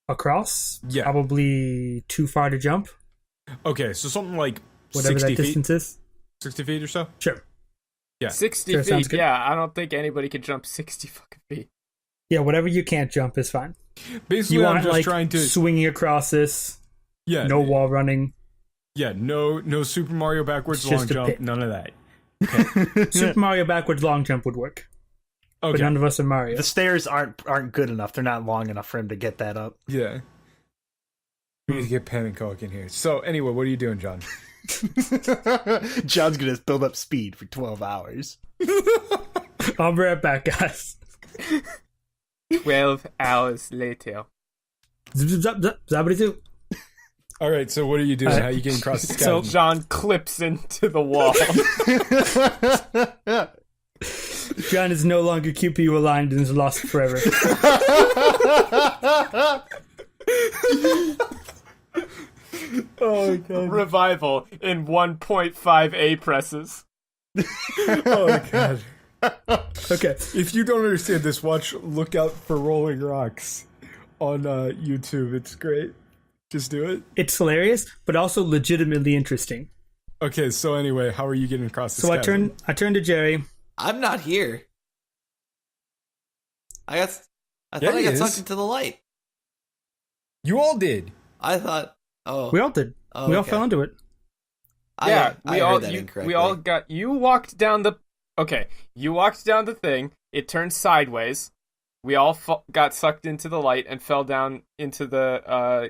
Across? Yeah. Probably too far to jump. Okay, so something like Whatever 60 that distance feet? is. 60 feet or so? Sure. Yeah. 60 Sure, sounds feet, good. yeah. I don't think anybody could jump 60 fucking feet. Yeah, whatever you can't jump is fine. Basically, You I'm want just like trying to... swinging across this, Yeah. no wall running. Yeah, no Super Mario backwards It's long just a jump, pit. none of that. Super Mario backwards long jump would work, but Okay. none of us are Mario. The stairs aren't good enough. They're not long enough for him to get that up. Yeah. We need to get pen and coke in here. So, anyway, what are you doing, John? John's gonna build up speed for 12 hours. I'll be right back, guys. 12 hours later. Zip, zip, zap, zap, zabbity-zoo. All right, so what are you doing? How are you getting across the So- chasm? John clips into the wall. John is no longer QPU aligned and is lost forever. Oh, God. Revival in 1.5 A presses. Oh, God. Okay, If you don't understand this, look out for Rolling Rocks on YouTube. It's great. Just do it. it's hilarious, but also legitimately interesting. Okay, so anyway, how are you getting across this So I chasm? turn to Jerry. I'm not here. I Yeah, thought I he got is. sucked into the light. You all did. I thought. Oh, We all did. Oh, We all okay. fell into it. I we heard all that you, incorrectly. we all got you walked down the you walked down the thing, it turned sideways. We all got sucked into the light and fell down into the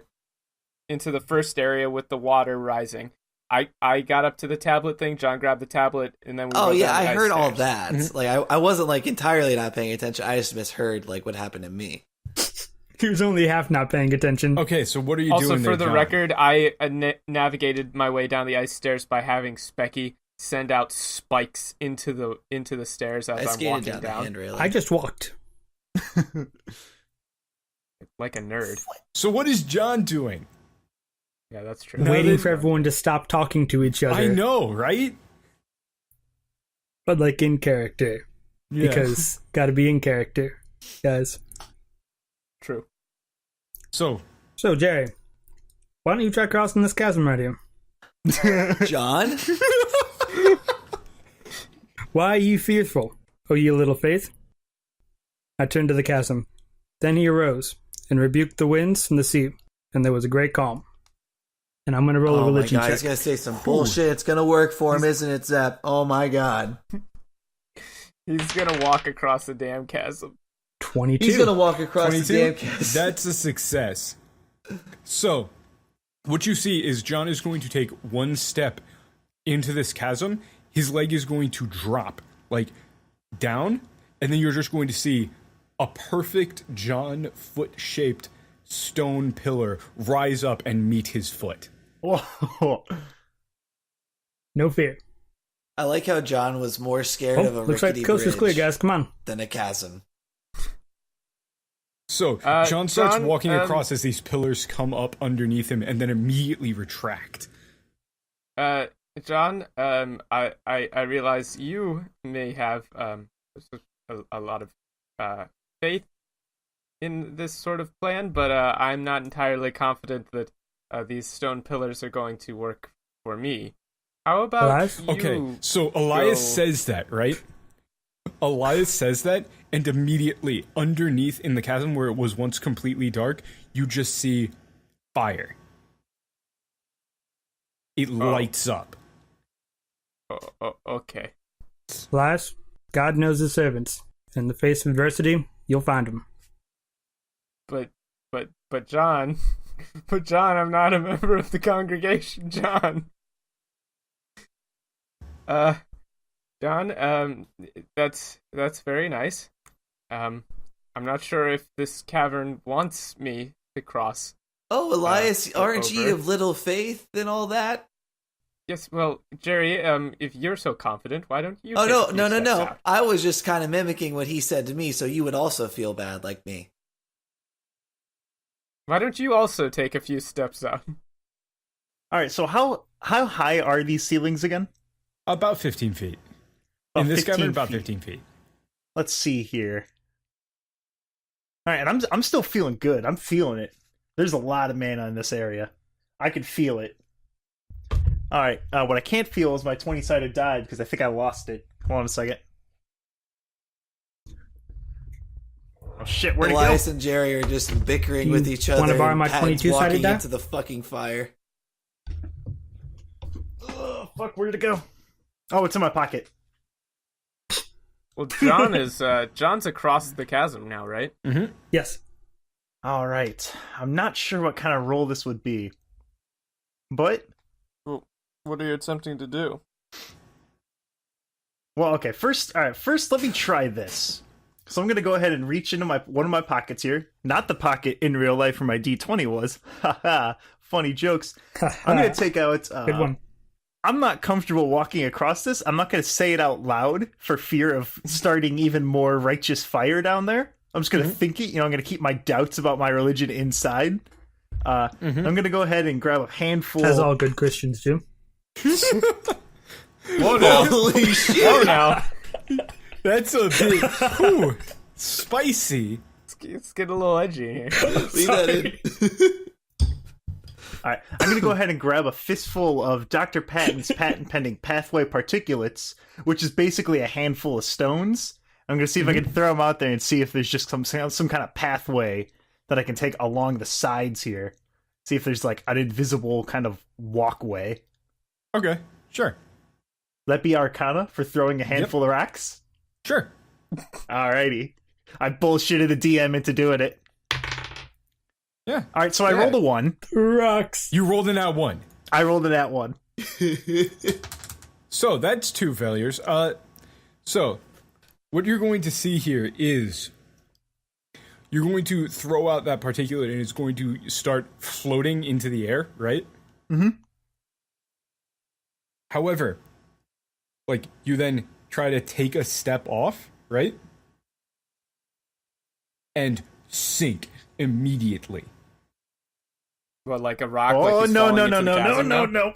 first area with the water rising. I got up to the tablet thing, John grabbed the tablet, and then we Oh went yeah, down the I ice heard all stairs. that. Mm-hmm. Like I wasn't like entirely not paying attention. I just misheard like what happened to me. He was only half not paying attention. Okay, so what are you Also, doing for there, the John? record, I navigated my way down the ice stairs by having Specky send out spikes into the stairs as I I'm skated walking down the down, handrail. I just walked. like a nerd. So what is John doing? Yeah, that's true. No, Waiting they- for everyone to stop talking to each other. I know, right? But like in character. Yeah. Because gotta be in character, guys. True. So, So, Jerry, Why don't you try crossing this chasm right here? John? Why are you fearful, O ye little faith? I turned to the chasm. Then he arose and rebuked the winds from the sea, and there was a great calm. And I'm going to roll a Oh my religion god, check. he's gonna say some bullshit. It's gonna work for him, isn't it, Zep? Oh my god. He's gonna walk across the damn chasm. 22. He's gonna walk across 22? the damn chasm. That's a success. So, what you see is John is going to take one step into this chasm. His leg is going to drop, like, down, and then you're just going to see a perfect John foot-shaped stone pillar rise up and meet his foot. Whoa. No fear. I like how John was more scared of a Looks like rickety the coast is clear, bridge guys. Come on. than a chasm. So, John starts John, walking across as these pillars come up underneath him and then immediately retract. John, I realize you may have a lot of faith in this sort of plan, but I'm not entirely confident that these stone pillars are going to work for me. How about Elias? you? Okay, so Elias go- says that, right? Elias says that, and immediately underneath in the chasm where it was once completely dark, you just see fire. It lights up. Okay. Elias, God knows his servants. In the face of adversity, you'll find them. But John, I'm not a member of the congregation, John. John, that's very nice. I'm not sure if this cavern wants me to cross. Oh, Elias, aren't ye over. of little faith and all that? Yes, well, Jerry, if you're so confident, why don't you? Oh, take no, a few no, no, steps no. out? I was just kind of mimicking what he said to me, so you would also feel bad like me. Why don't you also take a few steps out? All right, so how high are these ceilings again? About 15 feet. About In this 15 cavern, about feet. 15 feet. Let's see here. All right, and I'm still feeling good. I'm feeling it. There's a lot of mana in this area. I can feel it. All right, what I can't feel is my 20-sided die because I think I lost it. Hold on a second. Oh shit, where'd it go? Elias and Jerry are just bickering You with each other. wanna borrow my and Patton's 22-sided walking die? into the fucking fire. Oh, fuck, where'd it go? Oh, it's in my pocket. Well, John is John's across the chasm now, right? Mm-hmm. Yes. All right, I'm not sure what kind of roll this would be, but Well, what are you attempting to do? well, okay. First, all right. First, let me try this. So I'm gonna go ahead and reach into one of my pockets here, not the pocket in real life where my D20 was. Haha, funny jokes. I'm gonna take out. Good one. I'm not comfortable walking across this. I'm not gonna say it out loud for fear of starting even more righteous fire down there. I'm just gonna think it. I'm gonna keep my doubts about my religion inside. I'm gonna go ahead and grab a handful. As all good Christians do. Whoa now! Holy shit! Whoa now! That's a bit ooh, spicy. Let's get a little edgy in here. Leave that in. All right, I'm gonna go ahead and grab a fistful of Dr. Patton's patent-pending pathway particulates, which is basically a handful of stones. I'm gonna see if I can throw them out there and see if there's just some kind of pathway that I can take along the sides here. See if there's like an invisible kind of walkway. Okay, sure. That be Arcana for throwing a handful of rocks. Sure. Alrighty, I bullshitted the DM into doing it. Yeah. All right, so I Yeah. rolled a 1. Rocks. You rolled in at 1. I rolled a nat 1. So that's 2 failures. So what you're going to see here is you're going to throw out that particulate and it's going to start floating into the air, right? Mm-hmm. However, like you then try to take a step off, right? And sink immediately. What, like a rock? Oh like he's no falling no into no the no no chasm no now? no!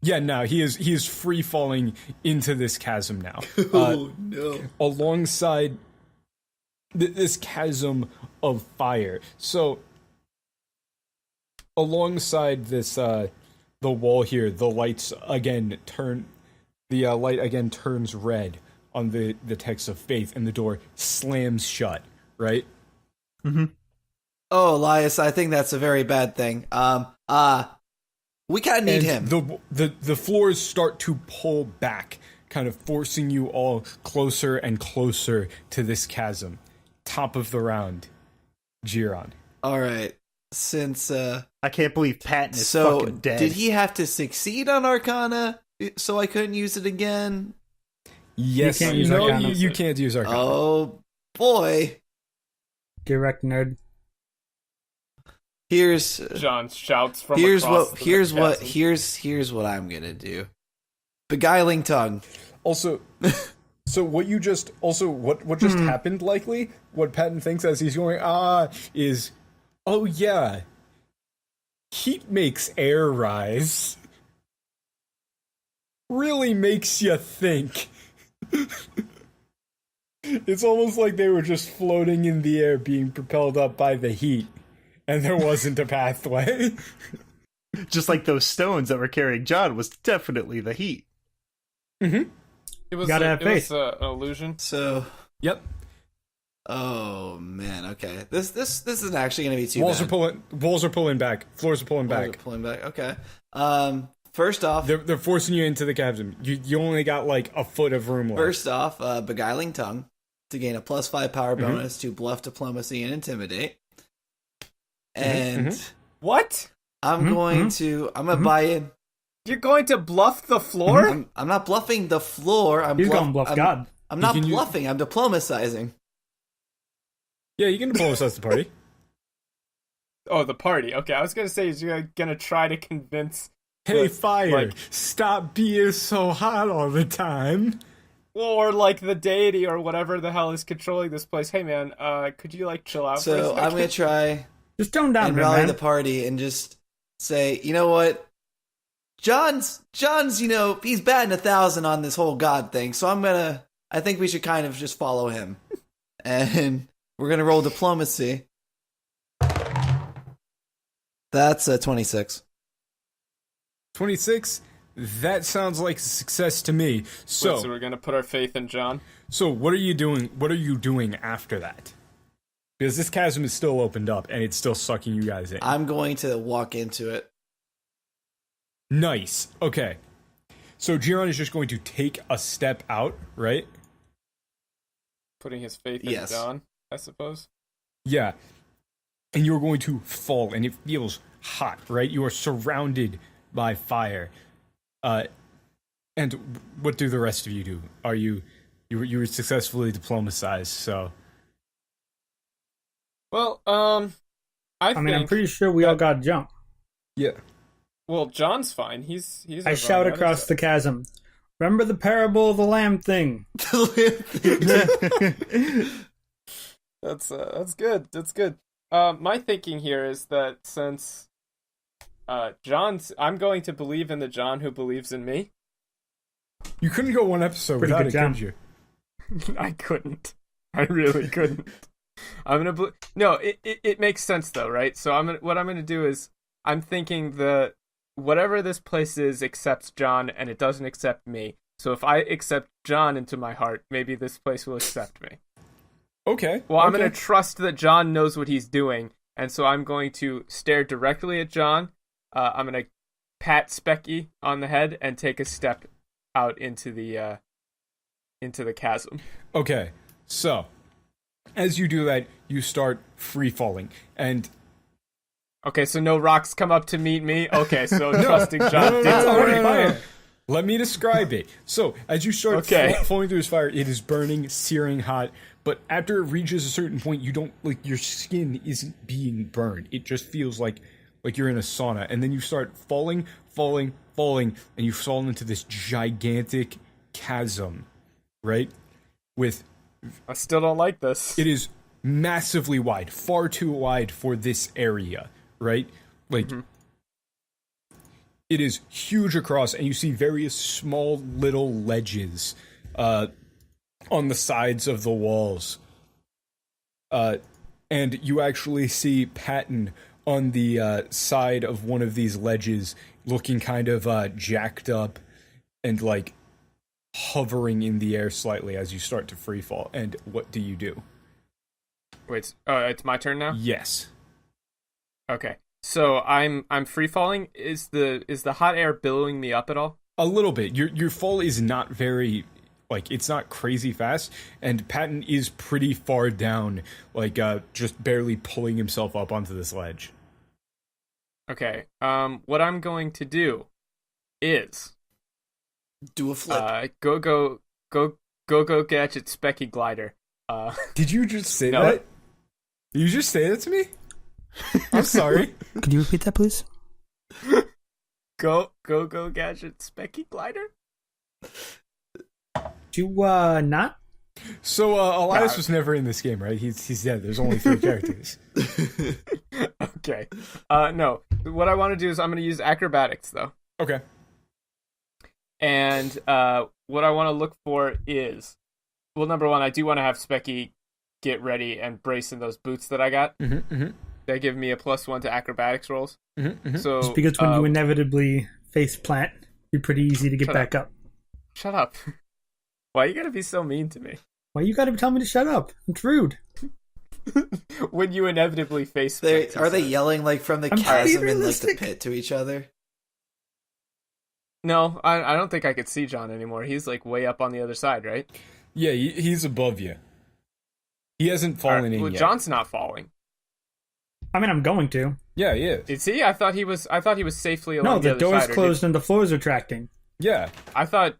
Yeah, no, he is free falling into this chasm now. Oh no. Alongside this chasm of fire. So alongside this the wall here, the lights again turn. The light again turns red on the text of faith, and the door slams shut. Right. Mm-hmm. Oh, Elias, I think that's a very bad thing. We kind of need him. The floors start to pull back, kind of forcing you all closer and closer to this chasm. Top of the round, Giron. All right. Since I can't believe Patton is so fucking dead. did he have to succeed on Arcana so I couldn't use it again? Yes, You can't use no, Arcana. you can't use Arcana. Oh boy. Get wrecked, nerd. John shouts from here's across what the here's what chasm. here's what I'm gonna do. Beguiling tongue. Also, so what you just what just happened? Likely, what Patton thinks as he's going is, oh yeah, heat makes air rise. Really makes you think. It's almost like they were just floating in the air, being propelled up by the heat, and there wasn't a pathway. Just like those stones that were carrying John was definitely the heat. Mm-hmm. It was Gotta have faith. an illusion. So Yep. oh man, okay. This isn't actually gonna be too Walls bad. are pulling back. Floors are pulling back. Pulling back. Okay. First off, They're forcing you into the chasm. You only got like a foot of room left. Beguiling tongue to gain a +5 power bonus to bluff, diplomacy, and intimidate. And What? I'm gonna buy in. You're going to bluff the floor? I'm not bluffing the floor. He's going to bluff God. I'm not You can use- bluffing. I'm diplomatizing. Yeah, you can diplomatize the party. Oh, the party. Okay, I was gonna say you're gonna try to convince. Hey, But, fire! like- Stop being so hot all the time. Or like the deity or whatever the hell is controlling this place. Hey man, could you like chill out for a So second? I'm gonna try Just tone down, and man. rally the party and just say, you know what? John's, he's batting 1,000 on this whole God thing. So I think we should kind of just follow him, and we're gonna roll diplomacy. That's a 26. 26? That sounds like a success to me. So So, we're gonna put our faith in John. what are you doing? What are you doing after that? Because this chasm is still opened up and it's still sucking you guys in. I'm going to walk into it. Nice. Okay. So Giron is just going to take a step out, right? Putting his faith in Yes. John, I suppose. Yeah. And you're going to fall, and it feels hot, right? You are surrounded by fire. And what do the rest of you do? Are you were successfully diplomatized, so Well, I I mean, I'm think. pretty sure we all got jumped. yeah. Well, John's fine. He's. I shout across the chasm. Remember the parable of the lamb thing? That's good. That's good. My thinking here is that since I'm going to believe in the John who believes in me. You couldn't go one episode Pretty without good it, job. could you? I couldn't. I really couldn't. I'm gonna. No, it makes sense though, right? So what I'm gonna do is I'm thinking that whatever this place is accepts John, and it doesn't accept me. So if I accept John into my heart, maybe this place will accept me. Okay. Well, I'm okay. going to trust that John knows what he's doing, and so I'm going to stare directly at John. I'm going to pat Specky on the head and take a step out into the chasm. Okay. So, as you do that, you start free falling, and Okay, so no rocks come up to meet me. Okay, so trusting John. No, did already work. fire. Let me describe it. So, as you start Okay. falling through this fire, it is burning, searing hot. But after it reaches a certain point, you don't your skin isn't being burned. It just feels like you're in a sauna. And then you start falling, and you fall into this gigantic chasm, right? I still don't like this. It is massively wide, far too wide for this area, right? Like. Mm-hmm. It is huge across, and you see various small little ledges on the sides of the walls. And you actually see Patton on the side of one of these ledges, looking kind of jacked up and like hovering in the air slightly as you start to free fall. And what do you do? Wait, it's my turn now? Yes. Okay. So I'm free falling. Is the hot air billowing me up at all? A little bit. Your fall is not very, like, it's not crazy fast, and Patton is pretty far down, like, just barely pulling himself up onto this ledge. Okay. What I'm going to do is Do a flip. go gadget specky glider. Did you just say No. that? Did you just say that to me? I'm sorry. Could you repeat that, please? Go gadget specky glider. You not? So Elias was never in this game, right? He's dead. There's only 3 characters. Okay. No. What I want to do is I'm going to use acrobatics though. Okay. And what I want to look for is, well, number one, I do want to have Specky get ready and brace in those boots that I got. They give me a +1 to acrobatics rolls. So Just because when you inevitably face plant, you're pretty easy to get Shut back up. Shut up. Why you gotta be so mean to me? Why you gotta tell me to shut up? It's rude. When you inevitably face Are they yelling like from the I'm chasm being in like the realistic. pit to each other? No, I don't think I could see John anymore. He's like way up on the other side, right? Yeah, he's above you. He hasn't fallen in Well, yet. John's not falling. I mean, I'm going to. Yeah, he is. Is he? I thought he was safely along No, the the other door's side. closed and the floor's retracting. Yeah. I thought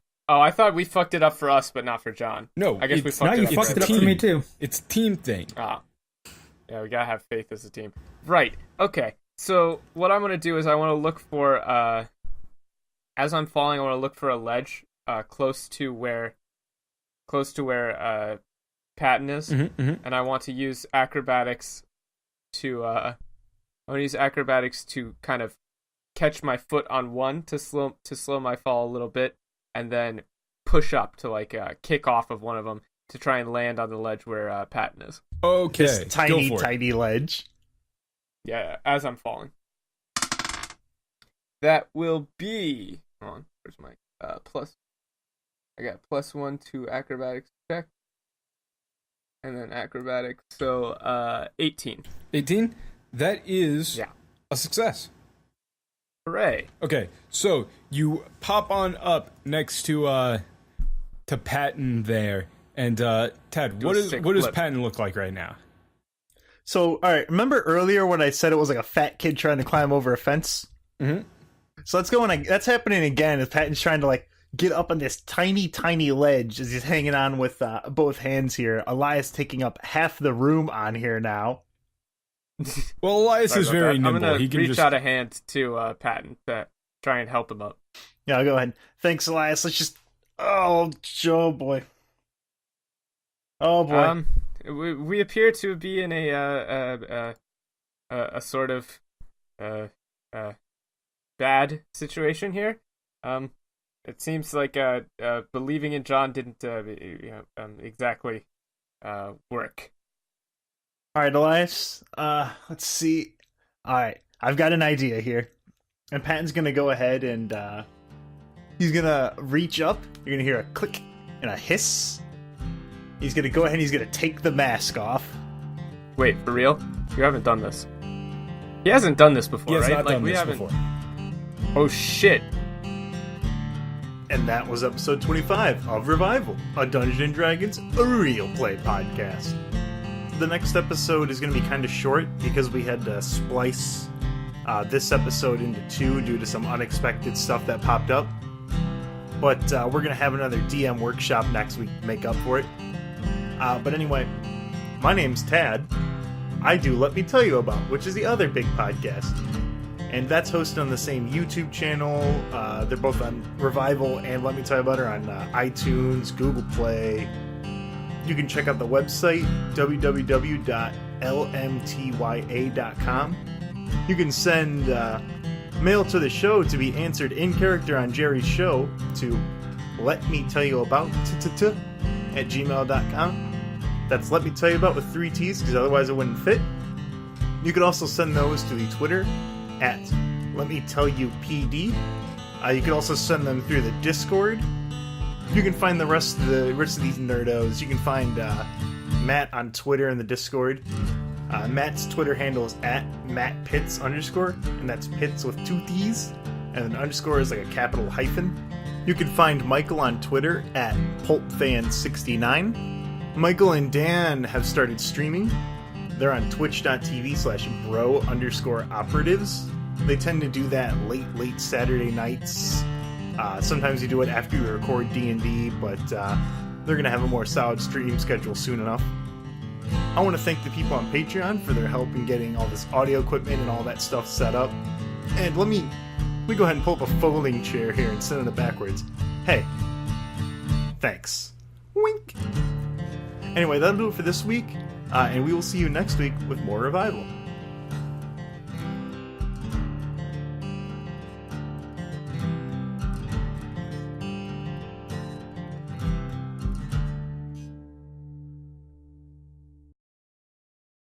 we fucked it up for us, but not for John. No, I guess we it's fucked No, it you up. fucked for it up him. for me too. It's a team thing. Ah. Yeah, we gotta have faith as a team. Right. Okay. So what I'm gonna do is I want to look for as I'm falling, I want to look for a ledge close to where Patton is, and I want to use acrobatics to kind of catch my foot on one to slow my fall a little bit, and then push up to like kick off of one of them to try and land on the ledge where Patton is. Okay, This tiny, go for it. tiny ledge. Yeah, as I'm falling. That will be. Hold on, where's my plus? I got +1 to acrobatics check, and then acrobatics. So 18. 18? That is Yeah. a success. Hooray! Okay, so you pop on up next to Patton there, and Ted, Do a sick what does flip. Patton look like right now? So, all right, remember earlier when I said it was like a fat kid trying to climb over a fence? Mhm. So that's happening again as Patton's trying to like get up on this tiny, tiny ledge as he's hanging on with both hands here. Elias taking up half the room on here now. Well, Elias Sorry is about very that. nimble. I'm gonna He can reach just out a hand to Patton to try and help him up. Yeah, I'll go ahead. Thanks, Elias. Let's just. Oh boy. Oh boy. We appear to be in a sort of bad situation here. It seems like believing in John didn't exactly work. All right, Elias. Let's see. All right, I've got an idea here, and Patton's gonna go ahead and he's gonna reach up. You're gonna hear a click and a hiss. He's gonna go ahead and he's gonna take the mask off. Wait, for real? You haven't done this. He hasn't done this before, he has right? not Like done we this haven't. before. Oh shit! And that was episode 25 of Revival, a Dungeons & Dragons a real play podcast. The next episode is going to be kind of short because we had to splice this episode into 2 due to some unexpected stuff that popped up. But we're going to have another DM workshop next week to make up for it. But anyway, my name's Tad. I do Let Me Tell You About, which is the other big podcast. And that's hosted on the same YouTube channel. They're both on Revival and Let Me Tell You About are on iTunes, Google Play. You can check out the website, www.lmtya.com. You can send mail to the show to be answered in character on Jerry's show to letmetellyyouabout@gmail.com. That's Let Me Tell You About with 3 T's, because otherwise it wouldn't fit. You can also send those to the Twitter at Let Me Tell You PD. You can also send them through the Discord. You can find the rest of these nerdos. You can find Matt on Twitter in the Discord. Matt's Twitter handle is at MattPitts_, and that's Pitts with 2 T's, and an underscore is like a capital hyphen. You can find Michael on Twitter at PulpFan69. Michael and Dan have started streaming. They're on twitch.tv/bro_operatives. They tend to do that late Saturday nights. Sometimes they do it after we record D&D, but they're going to have a more solid stream schedule soon enough. I want to thank the people on Patreon for their help in getting all this audio equipment and all that stuff set up. And let me go ahead and pull up a folding chair here and send it backwards. Hey, thanks. Wink. Anyway, that'll do it for this week, and we will see you next week with more Revival.